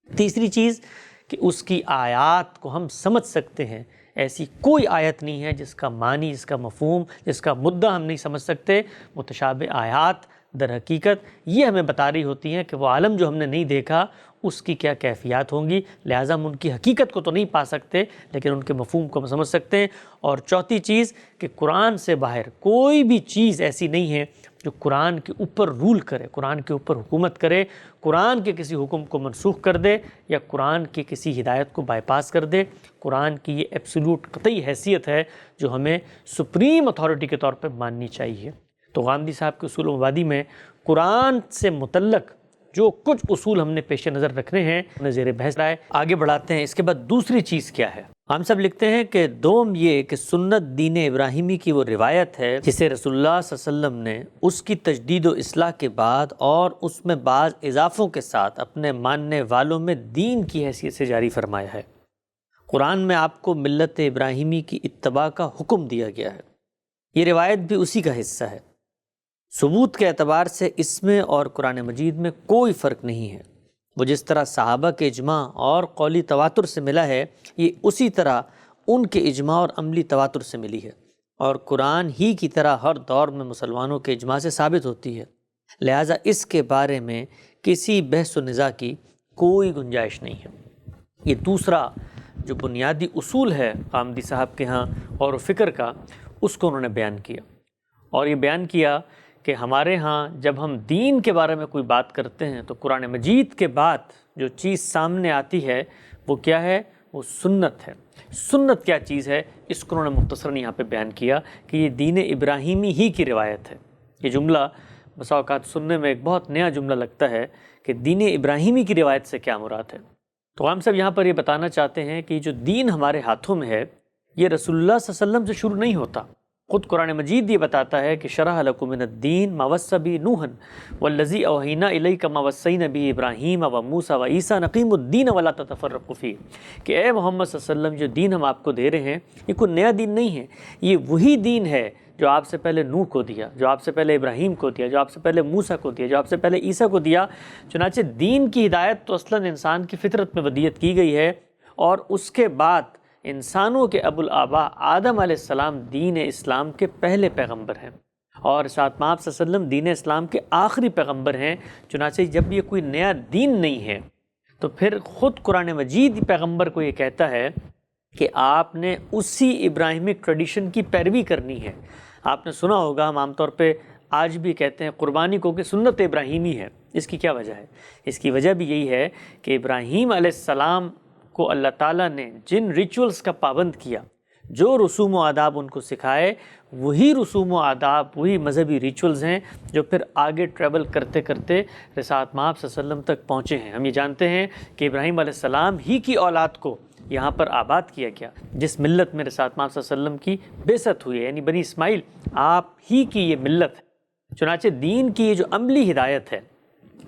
تیسری چیز کہ اس کی آیات کو ہم سمجھ سکتے ہیں، ایسی کوئی آیت نہیں ہے جس کا معنی، جس کا مفہوم، جس کا مدعا ہم نہیں سمجھ سکتے۔ متشابہ آیات در حقیقت یہ ہمیں بتا رہی ہوتی ہیں کہ وہ عالم جو ہم نے نہیں دیکھا اس کی کیا کیفیات ہوں گی، لہٰذا ہم ان کی حقیقت کو تو نہیں پا سکتے لیکن ان کے مفہوم کو ہم سمجھ سکتے ہیں۔ اور چوتھی چیز کہ قرآن سے باہر کوئی بھی چیز ایسی نہیں ہے جو قرآن کے اوپر رول کرے، قرآن کے اوپر حکومت کرے، قرآن کے کسی حکم کو منسوخ کر دے یا قرآن کی کسی ہدایت کو بائی پاس کر دے۔ قرآن کی یہ ایبسولوٹ قطعی حیثیت ہے جو ہمیں سپریم اتھارٹی کے طور پر ماننی چاہیے۔ تو غامدی صاحب کے اصول و مبادی میں قرآن سے متعلق جو کچھ اصول ہم نے پیش نظر رکھنے ہیں انہیں زیر بحث لائے، آگے بڑھاتے ہیں۔ اس کے بعد دوسری چیز کیا ہے؟ ہم سب لکھتے ہیں کہ دوم یہ کہ سنت دین ابراہیمی کی وہ روایت ہے جسے رسول اللہ صلی اللہ علیہ وسلم نے اس کی تجدید و اصلاح کے بعد اور اس میں بعض اضافوں کے ساتھ اپنے ماننے والوں میں دین کی حیثیت سے جاری فرمایا ہے۔ قرآن میں آپ کو ملت ابراہیمی کی اتباع کا حکم دیا گیا ہے۔ یہ روایت بھی اسی کا حصہ ہے۔ ثبوت کے اعتبار سے اس میں اور قرآن مجید میں کوئی فرق نہیں ہے۔ وہ جس طرح صحابہ کے اجماع اور قولی تواتر سے ملا ہے، یہ اسی طرح ان کے اجماع اور عملی تواتر سے ملی ہے، اور قرآن ہی کی طرح ہر دور میں مسلمانوں کے اجماع سے ثابت ہوتی ہے، لہٰذا اس کے بارے میں کسی بحث و نزاع کی کوئی گنجائش نہیں ہے۔ یہ دوسرا جو بنیادی اصول ہے غامدی صاحب کے ہاں اور فکر کا، اس کو انہوں نے بیان کیا، اور یہ بیان کیا کہ ہمارے ہاں جب ہم دین کے بارے میں کوئی بات کرتے ہیں تو قرآن مجید کے بعد جو چیز سامنے آتی ہے وہ کیا ہے؟ وہ سنت ہے۔ سنت کیا چیز ہے؟ اس کو انہوں نے مختصراً یہاں پہ بیان کیا کہ یہ دین ابراہیمی ہی کی روایت ہے۔ یہ جملہ بسا اوقات سننے میں ایک بہت نیا جملہ لگتا ہے کہ دین ابراہیمی کی روایت سے کیا مراد ہے۔ تو ہم سب یہاں پر یہ بتانا چاہتے ہیں کہ جو دین ہمارے ہاتھوں میں ہے یہ رسول اللہ صلی اللہ علیہ وسلم سے شروع نہیں ہوتا۔ خود قرآن مجید یہ بتاتا ہے کہ شرح لکم من الدین ما وصی بہ نوحا والذی اوحینا الیک ما وصینا بہ ابراہیم و موسیٰ و عیسیٰ نقیموا الدین ولا تتفرقوا فیہ، کہ اے محمد صلی اللہ علیہ وسلم جو دین ہم آپ کو دے رہے ہیں یہ کوئی نیا دین نہیں ہے، یہ وہی دین ہے جو آپ سے پہلے نوح کو دیا، جو آپ سے پہلے ابراہیم کو دیا، جو آپ سے پہلے موسیٰ کو دیا، جو آپ سے پہلے عیسیٰ کو دیا۔ چنانچہ دین کی ہدایت تو اصلاً انسان کی فطرت میں ودیت کی گئی ہے، اور اس کے بعد انسانوں کے ابو الآباء آدم علیہ السلام دین اسلام کے پہلے پیغمبر ہیں، اور ساتھ میں آپ صلی اللہ علیہ وسلم دین اسلام کے آخری پیغمبر ہیں۔ چنانچہ جب یہ کوئی نیا دین نہیں ہے تو پھر خود قرآن مجید پیغمبر کو یہ کہتا ہے کہ آپ نے اسی ابراہیمک ٹریڈیشن کی پیروی کرنی ہے۔ آپ نے سنا ہوگا، ہم عام طور پہ آج بھی کہتے ہیں قربانی کو کہ سنت ابراہیمی ہے۔ اس کی کیا وجہ ہے؟ اس کی وجہ بھی یہی ہے کہ ابراہیم علیہ السلام کو اللہ تعالیٰ نے جن ریچولز کا پابند کیا، جو رسوم و آداب ان کو سکھائے، وہی رسوم و آداب، وہی مذہبی ریچولز ہیں جو پھر آگے ٹریول کرتے کرتے رسالت مآب صلی اللہ علیہ وسلم تک پہنچے ہیں۔ ہم یہ جانتے ہیں کہ ابراہیم علیہ السلام ہی کی اولاد کو یہاں پر آباد کیا گیا، جس ملت میں رسالت مآب صلی اللہ علیہ وسلم کی بعثت ہوئی ہے، یعنی بنی اسماعیل آپ ہی کی یہ ملت ہے۔ چنانچہ دین کی یہ جو عملی ہدایت ہے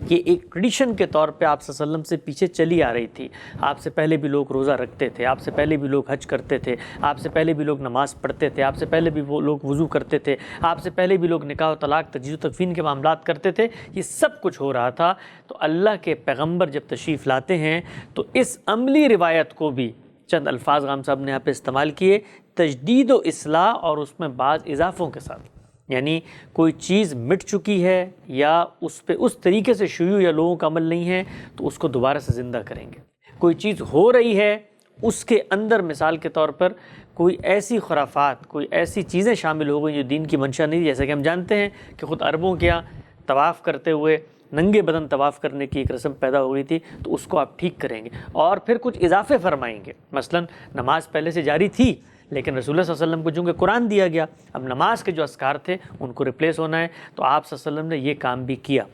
یہ ایک ٹریڈیشن کے طور پہ آپ صلی اللہ علیہ وسلم سے پیچھے چلی آ رہی تھی۔ آپ سے پہلے بھی لوگ روزہ رکھتے تھے، آپ سے پہلے بھی لوگ حج کرتے تھے، آپ سے پہلے بھی لوگ نماز پڑھتے تھے، آپ سے پہلے بھی وہ لوگ وضو کرتے تھے، آپ سے پہلے بھی لوگ نکاح و طلاق، تجویز و تکفین کے معاملات کرتے تھے۔ یہ سب کچھ ہو رہا تھا۔ تو اللہ کے پیغمبر جب تشریف لاتے ہیں تو اس عملی روایت کو بھی چند الفاظ غام صاحب نے یہاں پہ استعمال کیے، تجدید و اصلاح، اور اس میں بعض اضافوں کے ساتھ۔ یعنی کوئی چیز مٹ چکی ہے یا اس پہ اس طریقے سے شیوع یا لوگوں کا عمل نہیں ہے تو اس کو دوبارہ سے زندہ کریں گے۔ کوئی چیز ہو رہی ہے، اس کے اندر مثال کے طور پر کوئی ایسی خرافات، کوئی ایسی چیزیں شامل ہو گئی جو دین کی منشا نہیں، جیسا کہ ہم جانتے ہیں کہ خود عربوں کے یہاں طواف کرتے ہوئے ننگے بدن طواف کرنے کی ایک رسم پیدا ہو گئی تھی، تو اس کو آپ ٹھیک کریں گے اور پھر کچھ اضافے فرمائیں گے۔ مثلا نماز پہلے سے جاری تھی، لیکن رسول اللہ صلی اللہ علیہ وسلم کو چونکہ قرآن دیا گیا، اب نماز کے جو اذکار تھے ان کو ریپلیس ہونا ہے، تو آپ صلی اللہ علیہ وسلم نے یہ کام بھی کیا۔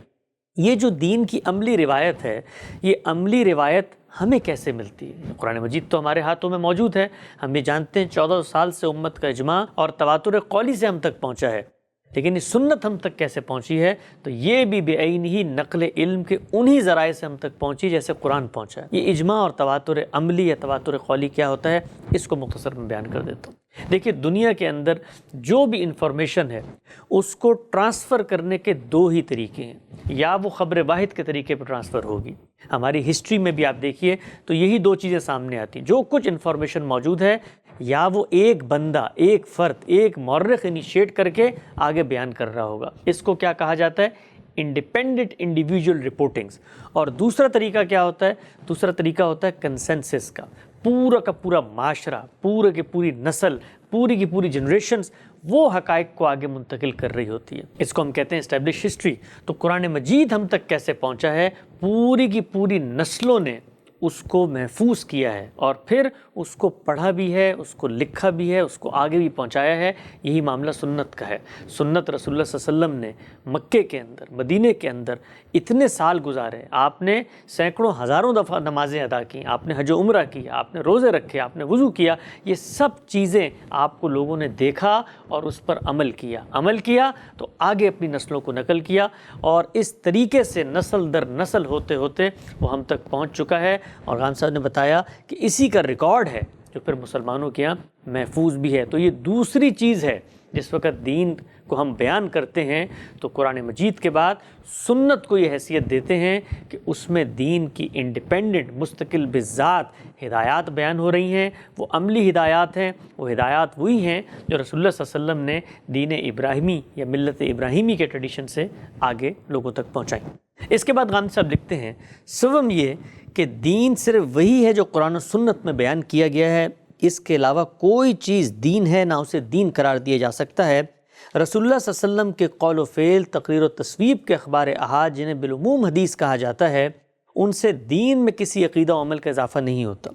یہ جو دین کی عملی روایت ہے، یہ عملی روایت ہمیں کیسے ملتی ہے؟ قرآن مجید تو ہمارے ہاتھوں میں موجود ہے، ہم یہ جانتے ہیں 14 سال سے امت کا اجماع اور تواتر قولی سے ہم تک پہنچا ہے، لیکن یہ سنت ہم تک کیسے پہنچی ہے؟ تو یہ بھی بعین ہی نقل علم کے انہی ذرائع سے ہم تک پہنچی جیسے قرآن پہنچا ہے۔ یہ اجماع اور تواتر عملی یا تواتر قولی کیا ہوتا ہے، اس کو مختصر میں بیان کر دیتا ہوں۔ دیکھیے، دنیا کے اندر جو بھی انفارمیشن ہے اس کو ٹرانسفر کرنے کے دو ہی طریقے ہیں، یا وہ خبر واحد کے طریقے پر ٹرانسفر ہوگی۔ ہماری ہسٹری میں بھی آپ دیکھیے تو یہی دو چیزیں سامنے آتی ہیں، جو کچھ انفارمیشن موجود ہے یا وہ ایک بندہ، ایک فرد، ایک مورخ انیشیٹ کر کے آگے بیان کر رہا ہوگا، اس کو کیا کہا جاتا ہے؟ Independent individual reportings. اور دوسرا طریقہ کیا ہوتا ہے؟ دوسرا طریقہ ہوتا ہے کنسنسس کا پورا معاشرہ، پورے کی پوری نسل، پوری کی پوری جنریشنز وہ حقائق کو آگے منتقل کر رہی ہوتی ہے۔ اس کو ہم کہتے ہیں اسٹیبلش ہسٹری۔ تو قرآن مجید ہم تک کیسے پہنچا ہے؟ پوری کی پوری نسلوں نے اس کو محفوظ کیا ہے اور پھر اس کو پڑھا بھی ہے، اس کو لکھا بھی ہے، اس کو آگے بھی پہنچایا ہے۔ یہی معاملہ سنت کا ہے۔ سنت رسول اللہ صلی اللہ علیہ وسلم نے مکے کے اندر، مدینے کے اندر اتنے سال گزارے، آپ نے سینکڑوں ہزاروں دفعہ نمازیں ادا کی، آپ نے حج و عمرہ کیا، آپ نے روزے رکھے، آپ نے وضو کیا، یہ سب چیزیں آپ کو لوگوں نے دیکھا اور اس پر عمل کیا تو آگے اپنی نسلوں کو نقل کیا، اور اس طریقے سے نسل در نسل ہوتے ہوتے وہ ہم تک پہنچ چکا ہے۔ اور غام صاحب نے بتایا کہ اسی کا ریکارڈ ہے جو پھر مسلمانوں کے یہاں محفوظ بھی ہے۔ تو یہ دوسری چیز ہے، جس وقت دین کو ہم بیان کرتے ہیں تو قرآن مجید کے بعد سنت کو یہ حیثیت دیتے ہیں کہ اس میں دین کی انڈیپینڈنٹ مستقل بذات ہدایات بیان ہو رہی ہیں۔ وہ عملی ہدایات ہیں، وہ ہدایات وہی ہیں جو رسول اللہ صلی اللہ علیہ وسلم نے دین ابراہیمی یا ملت ابراہیمی کے ٹریڈیشن سے آگے لوگوں تک پہنچائی۔ اس کے بعد غانم صاحب لکھتے ہیں، سوم یہ کہ دین صرف وہی ہے جو قرآن و سنت میں بیان کیا گیا ہے، اس کے علاوہ کوئی چیز دین ہے نہ اسے دین قرار دیا جا سکتا ہے۔ رسول اللہ صلی اللہ علیہ وسلم کے قول و فعل، تقریر و تصویب کے اخبار احاد جنہیں بالعموم حدیث کہا جاتا ہے، ان سے دین میں کسی عقیدہ و عمل کا اضافہ نہیں ہوتا۔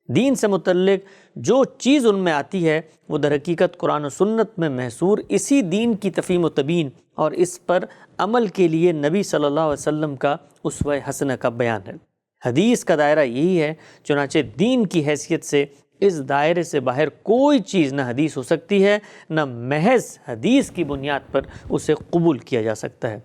دین سے متعلق جو چیز ان میں آتی ہے وہ در حقیقت قرآن و سنت میں محصور اسی دین کی تفہیم و تبیین اور اس پر عمل کے لیے نبی صلی اللہ علیہ وسلم کا اسوہ حسنہ کا بیان ہے۔ حدیث کا دائرہ یہی ہے، چنانچہ دین کی حیثیت سے اس دائرے سے باہر کوئی چیز نہ حدیث ہو سکتی ہے، نہ محض حدیث کی بنیاد پر اسے قبول کیا جا سکتا ہے۔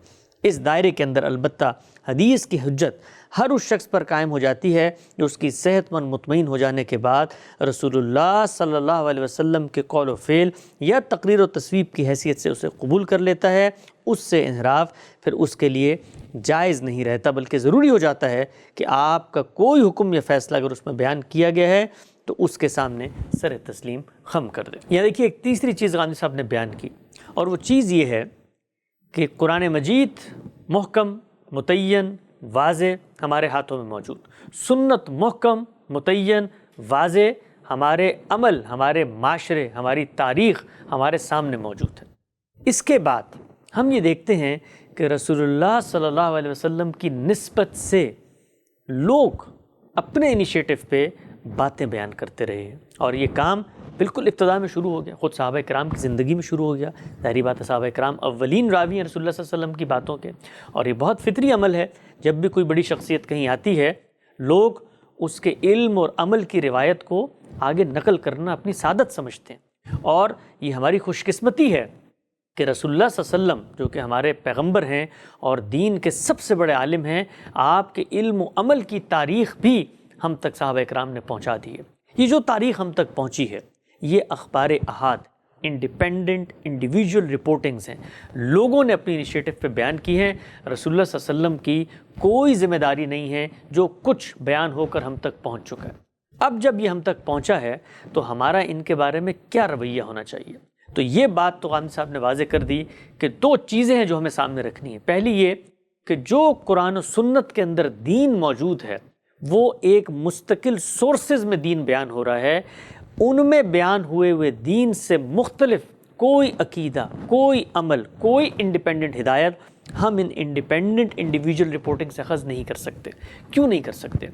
اس دائرے کے اندر البتہ حدیث کی حجت ہر اس شخص پر قائم ہو جاتی ہے جو اس کی صحت مند مطمئن ہو جانے کے بعد رسول اللہ صلی اللہ علیہ وسلم کے قول و فعل یا تقریر و تصویب کی حیثیت سے اسے قبول کر لیتا ہے۔ اس سے انحراف پھر اس کے لیے جائز نہیں رہتا، بلکہ ضروری ہو جاتا ہے کہ آپ کا کوئی حکم یا فیصلہ اگر اس میں بیان کیا گیا ہے تو اس کے سامنے سر تسلیم خم کر دے۔ یہ دیکھیے ایک تیسری چیز غانم صاحب نے بیان کی، اور وہ چیز یہ ہے کہ قرآن مجید محکم، متعین، واضح ہمارے ہاتھوں میں موجود، سنت محکم، متعین، واضح ہمارے عمل، ہمارے معاشرے، ہماری تاریخ ہمارے سامنے موجود ہے۔ اس کے بعد ہم یہ دیکھتے ہیں کہ رسول اللہ صلی اللہ علیہ وسلم کی نسبت سے لوگ اپنے انیشیٹو پہ باتیں بیان کرتے رہے ہیں، اور یہ کام بالکل ابتدا میں شروع ہو گیا، خود صحابہ کرام کی زندگی میں شروع ہو گیا۔ ظاہری بات ہے صحابہ کرام اولین راوی ہیں رسول اللہ صلی اللہ علیہ وسلم کی باتوں کے، اور یہ بہت فطری عمل ہے، جب بھی کوئی بڑی شخصیت کہیں آتی ہے لوگ اس کے علم اور عمل کی روایت کو آگے نقل کرنا اپنی سعادت سمجھتے ہیں، اور یہ ہماری خوش قسمتی ہے کہ رسول اللہ صلی اللہ علیہ وسلم جو کہ ہمارے پیغمبر ہیں اور دین کے سب سے بڑے عالم ہیں، آپ کے علم و عمل کی تاریخ بھی ہم تک صحابہ اکرام نے پہنچا دی ہے۔ یہ جو تاریخ ہم تک پہنچی ہے یہ اخبار احاد، انڈیپینڈنٹ انڈیویجول رپورٹنگز ہیں، لوگوں نے اپنی انیشیٹو پہ بیان کی ہیں۔ رسول اللہ صلی اللہ علیہ وسلم کی کوئی ذمہ داری نہیں ہے، جو کچھ بیان ہو کر ہم تک پہنچ چکا ہے۔ اب جب یہ ہم تک پہنچا ہے تو ہمارا ان کے بارے میں کیا رویہ ہونا چاہیے؟ تو یہ بات تو غامدی صاحب نے واضح کر دی کہ دو چیزیں ہیں جو ہمیں سامنے رکھنی ہیں۔ پہلی یہ کہ جو قرآن و سنت کے اندر دین موجود ہے وہ ایک مستقل سورسز میں دین بیان ہو رہا ہے، ان میں بیان ہوئے دین سے مختلف کوئی عقیدہ، کوئی عمل، کوئی انڈیپینڈنٹ ہدایت ہم ان انڈیپینڈنٹ انڈیویجول رپورٹنگ سے اخذ نہیں کر سکتے۔ کیوں نہیں کر سکتے؟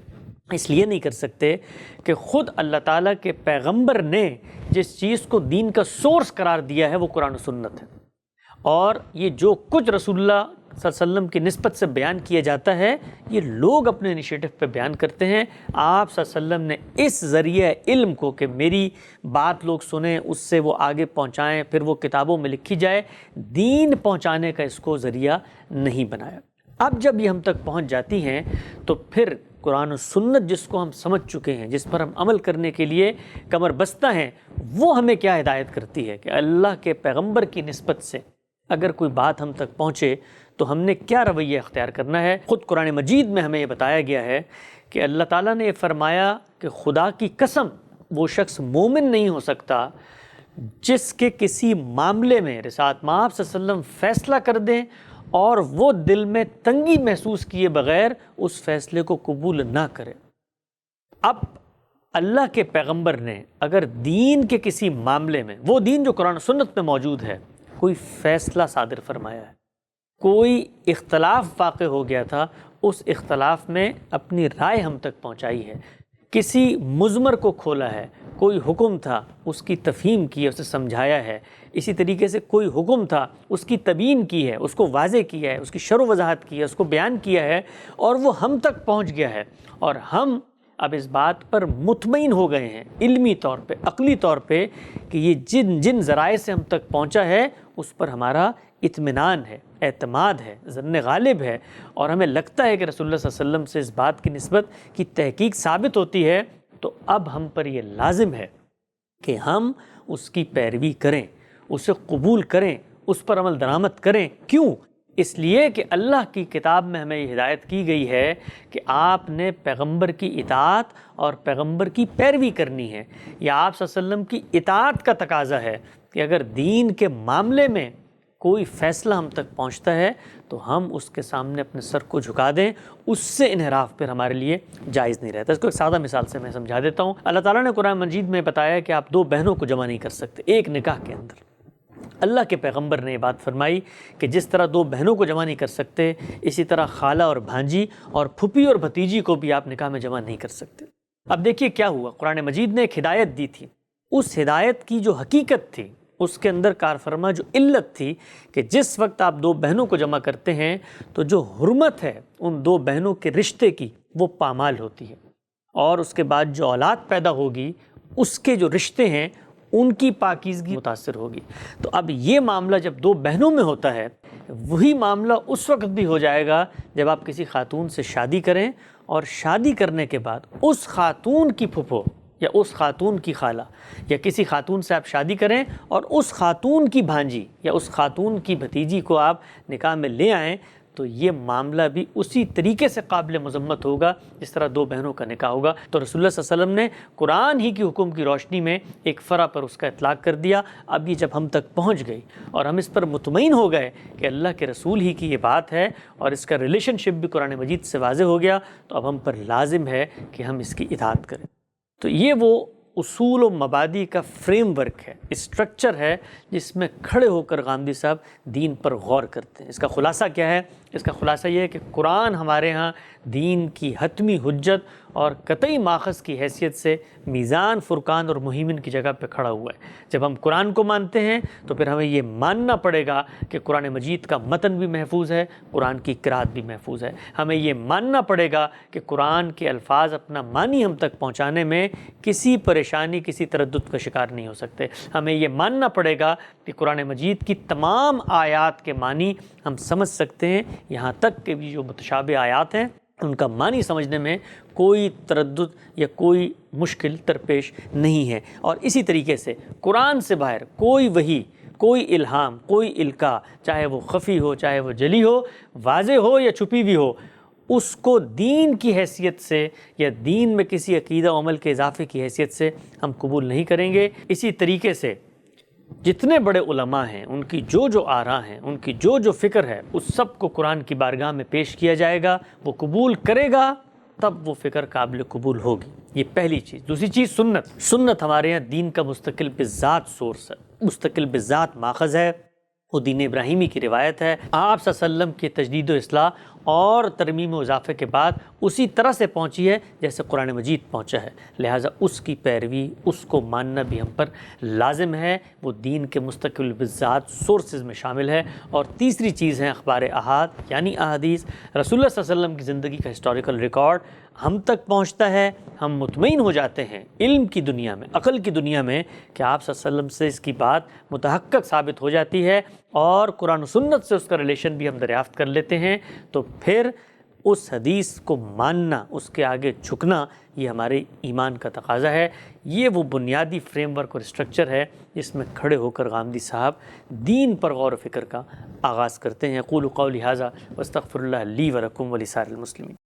اس لیے نہیں کر سکتے کہ خود اللہ تعالیٰ کے پیغمبر نے جس چیز کو دین کا سورس قرار دیا ہے وہ قرآن و سنت ہے، اور یہ جو کچھ رسول اللہ صلی اللہ علیہ وسلم کی نسبت سے بیان کیا جاتا ہے یہ لوگ اپنے انیشیٹو پہ بیان کرتے ہیں۔ آپ صلی اللہ علیہ وسلم نے اس ذریعہ علم کو کہ میری بات لوگ سنیں، اس سے وہ آگے پہنچائیں، پھر وہ کتابوں میں لکھی جائے، دین پہنچانے کا اس کو ذریعہ نہیں بنایا۔ اب جب یہ ہم تک پہنچ جاتی ہیں تو پھر قرآن و سنت جس کو ہم سمجھ چکے ہیں، جس پر ہم عمل کرنے کے لیے کمر بستہ ہیں، وہ ہمیں کیا ہدایت کرتی ہے کہ اللہ کے پیغمبر کی نسبت سے اگر کوئی بات ہم تک پہنچے تو ہم نے کیا رویہ اختیار کرنا ہے۔ خود قرآن مجید میں ہمیں یہ بتایا گیا ہے کہ اللہ تعالیٰ نے یہ فرمایا کہ خدا کی قسم وہ شخص مومن نہیں ہو سکتا جس کے کسی معاملے میں رسالت مآب صلی اللہ علیہ وسلم فیصلہ کر دیں اور وہ دل میں تنگی محسوس کیے بغیر اس فیصلے کو قبول نہ کرے۔ اب اللہ کے پیغمبر نے اگر دین کے کسی معاملے میں، وہ دین جو قرآن و سنت میں موجود ہے، کوئی فیصلہ صادر فرمایا ہے، کوئی اختلاف واقع ہو گیا تھا، اس اختلاف میں اپنی رائے ہم تک پہنچائی ہے، کسی مضمر کو کھولا ہے، کوئی حکم تھا اس کی تفہیم کی ہے، اسے سمجھایا ہے، اسی طریقے سے کوئی حکم تھا اس کی تبیین کی ہے، اس کو واضح کیا ہے، اس کی شرح و وضاحت کی ہے، اس کو بیان کیا ہے، اور وہ ہم تک پہنچ گیا ہے، اور ہم اب اس بات پر مطمئن ہو گئے ہیں علمی طور پہ، عقلی طور پہ، کہ یہ جن ذرائع سے ہم تک پہنچا ہے اس پر ہمارا اطمینان ہے، اعتماد ہے، ظن غالب ہے، اور ہمیں لگتا ہے کہ رسول اللہ صلی اللہ علیہ وسلم سے اس بات کی نسبت کی تحقیق ثابت ہوتی ہے، تو اب ہم پر یہ لازم ہے کہ ہم اس کی پیروی کریں، اسے قبول کریں، اس پر عمل درآمد کریں۔ کیوں؟ اس لیے کہ اللہ کی کتاب میں ہمیں یہ ہدایت کی گئی ہے کہ آپ نے پیغمبر کی اطاعت اور پیغمبر کی پیروی کرنی ہے، یا آپ صلی اللہ علیہ وسلم کی اطاعت کا تقاضا ہے کہ اگر دین کے معاملے میں کوئی فیصلہ ہم تک پہنچتا ہے تو ہم اس کے سامنے اپنے سر کو جھکا دیں، اس سے انحراف پھر ہمارے لیے جائز نہیں رہتا۔ اس کو ایک سادہ مثال سے میں سمجھا دیتا ہوں۔ اللہ تعالیٰ نے قرآن مجید میں بتایا کہ آپ دو بہنوں کو جمع نہیں کر سکتے ایک نکاح کے اندر۔ اللہ کے پیغمبر نے یہ بات فرمائی کہ جس طرح دو بہنوں کو جمع نہیں کر سکتے، اسی طرح خالہ اور بھانجی اور پھوپھی اور بھتیجی کو بھی آپ نکاح میں جمع نہیں کر سکتے۔ اب دیکھیے کیا ہوا، قرآن مجید نے ایک ہدایت دی تھی، اس ہدایت کی جو حقیقت تھی، اس کے اندر کار فرما جو علت تھی کہ جس وقت آپ دو بہنوں کو جمع کرتے ہیں تو جو حرمت ہے ان دو بہنوں کے رشتے کی وہ پامال ہوتی ہے، اور اس کے بعد جو اولاد پیدا ہوگی اس کے جو رشتے ہیں ان کی پاکیزگی متاثر ہوگی۔ تو اب یہ معاملہ جب دو بہنوں میں ہوتا ہے، وہی معاملہ اس وقت بھی ہو جائے گا جب آپ کسی خاتون سے شادی کریں، اور شادی کرنے کے بعد اس خاتون کی پھپھو یا اس خاتون کی خالہ یا کسی خاتون سے آپ شادی کریں اور اس خاتون کی بھانجی یا اس خاتون کی بھتیجی کو آپ نکاح میں لے آئیں، تو یہ معاملہ بھی اسی طریقے سے قابل مذمت ہوگا جس طرح دو بہنوں کا نکاح ہوگا۔ تو رسول اللہ صلی اللہ علیہ وسلم نے قرآن ہی کی حکم کی روشنی میں ایک فرع پر اس کا اطلاق کر دیا۔ اب یہ جب ہم تک پہنچ گئی اور ہم اس پر مطمئن ہو گئے کہ اللہ کے رسول ہی کی یہ بات ہے اور اس کا ریلیشن شپ بھی قرآن مجید سے واضح ہو گیا، تو اب ہم پر لازم ہے کہ ہم اس کی اطاعت کریں۔ تو یہ وہ اصول و مبادی کا فریم ورک ہے، اسٹرکچر ہے، جس میں کھڑے ہو کر غامدی صاحب دین پر غور کرتے ہیں۔ اس کا خلاصہ کیا ہے؟ اس کا خلاصہ یہ ہے کہ قرآن ہمارے ہاں دین کی حتمی حجت اور قطعی ماخذ کی حیثیت سے میزان، فرقان اور مہیمن کی جگہ پہ کھڑا ہوا ہے۔ جب ہم قرآن کو مانتے ہیں تو پھر ہمیں یہ ماننا پڑے گا کہ قرآن مجید کا متن بھی محفوظ ہے، قرآن کی قرأت بھی محفوظ ہے۔ ہمیں یہ ماننا پڑے گا کہ قرآن کے الفاظ اپنا معنی ہم تک پہنچانے میں کسی پریشانی، کسی تردد کا شکار نہیں ہو سکتے۔ ہمیں یہ ماننا پڑے گا کہ قرآن مجید کی تمام آیات کے معنی ہم سمجھ سکتے ہیں، یہاں تک کہ بھی جو متشابہ آیات ہیں ان کا معنی سمجھنے میں کوئی تردد یا کوئی مشکل درپیش نہیں ہے۔ اور اسی طریقے سے قرآن سے باہر کوئی وحی، کوئی الہام، کوئی القاء، چاہے وہ خفی ہو، چاہے وہ جلی ہو، واضح ہو یا چھپی بھی ہو، اس کو دین کی حیثیت سے یا دین میں کسی عقیدہ و عمل کے اضافے کی حیثیت سے ہم قبول نہیں کریں گے۔ اسی طریقے سے جتنے بڑے علماء ہیں، ان کی جو آراء ہیں، ان کی جو فکر ہے، اس سب کو قرآن کی بارگاہ میں پیش کیا جائے گا، وہ قبول کرے گا، تب وہ فکر قابل قبول ہوگی۔ یہ پہلی چیز۔ دوسری چیز سنت ہمارے یہاں دین کا مستقل بذات سورس ہے، مستقل بذات ماخذ ہے، وہ دین ابراہیمی کی روایت ہے۔ آپ صلی اللہ علیہ وسلم کی تجدید و اصلاح اور ترمیم و اضافے کے بعد اسی طرح سے پہنچی ہے جیسے قرآن مجید پہنچا ہے، لہٰذا اس کی پیروی، اس کو ماننا بھی ہم پر لازم ہے، وہ دین کے مستقل بذات سورسز میں شامل ہے۔ اور تیسری چیز ہے اخبار احاد یعنی احادیث، رسول اللہ صلی اللہ علیہ وسلم کی زندگی کا ہسٹوریکل ریکارڈ ہم تک پہنچتا ہے، ہم مطمئن ہو جاتے ہیں علم کی دنیا میں، عقل کی دنیا میں، کہ آپ صلی اللہ علیہ وسلم سے اس کی بات متحقق ثابت ہو جاتی ہے اور قرآن و سنت سے اس کا ریلیشن بھی ہم دریافت کر لیتے ہیں، تو پھر اس حدیث کو ماننا، اس کے آگے جھکنا، یہ ہمارے ایمان کا تقاضا ہے۔ یہ وہ بنیادی فریم ورک اور اسٹرکچر ہے جس میں کھڑے ہو کر غامدی صاحب دین پر غور و فکر کا آغاز کرتے ہیں۔ اقول قولی ھذا واستغفر اللہ لی ولکم ولسائر المسلمین۔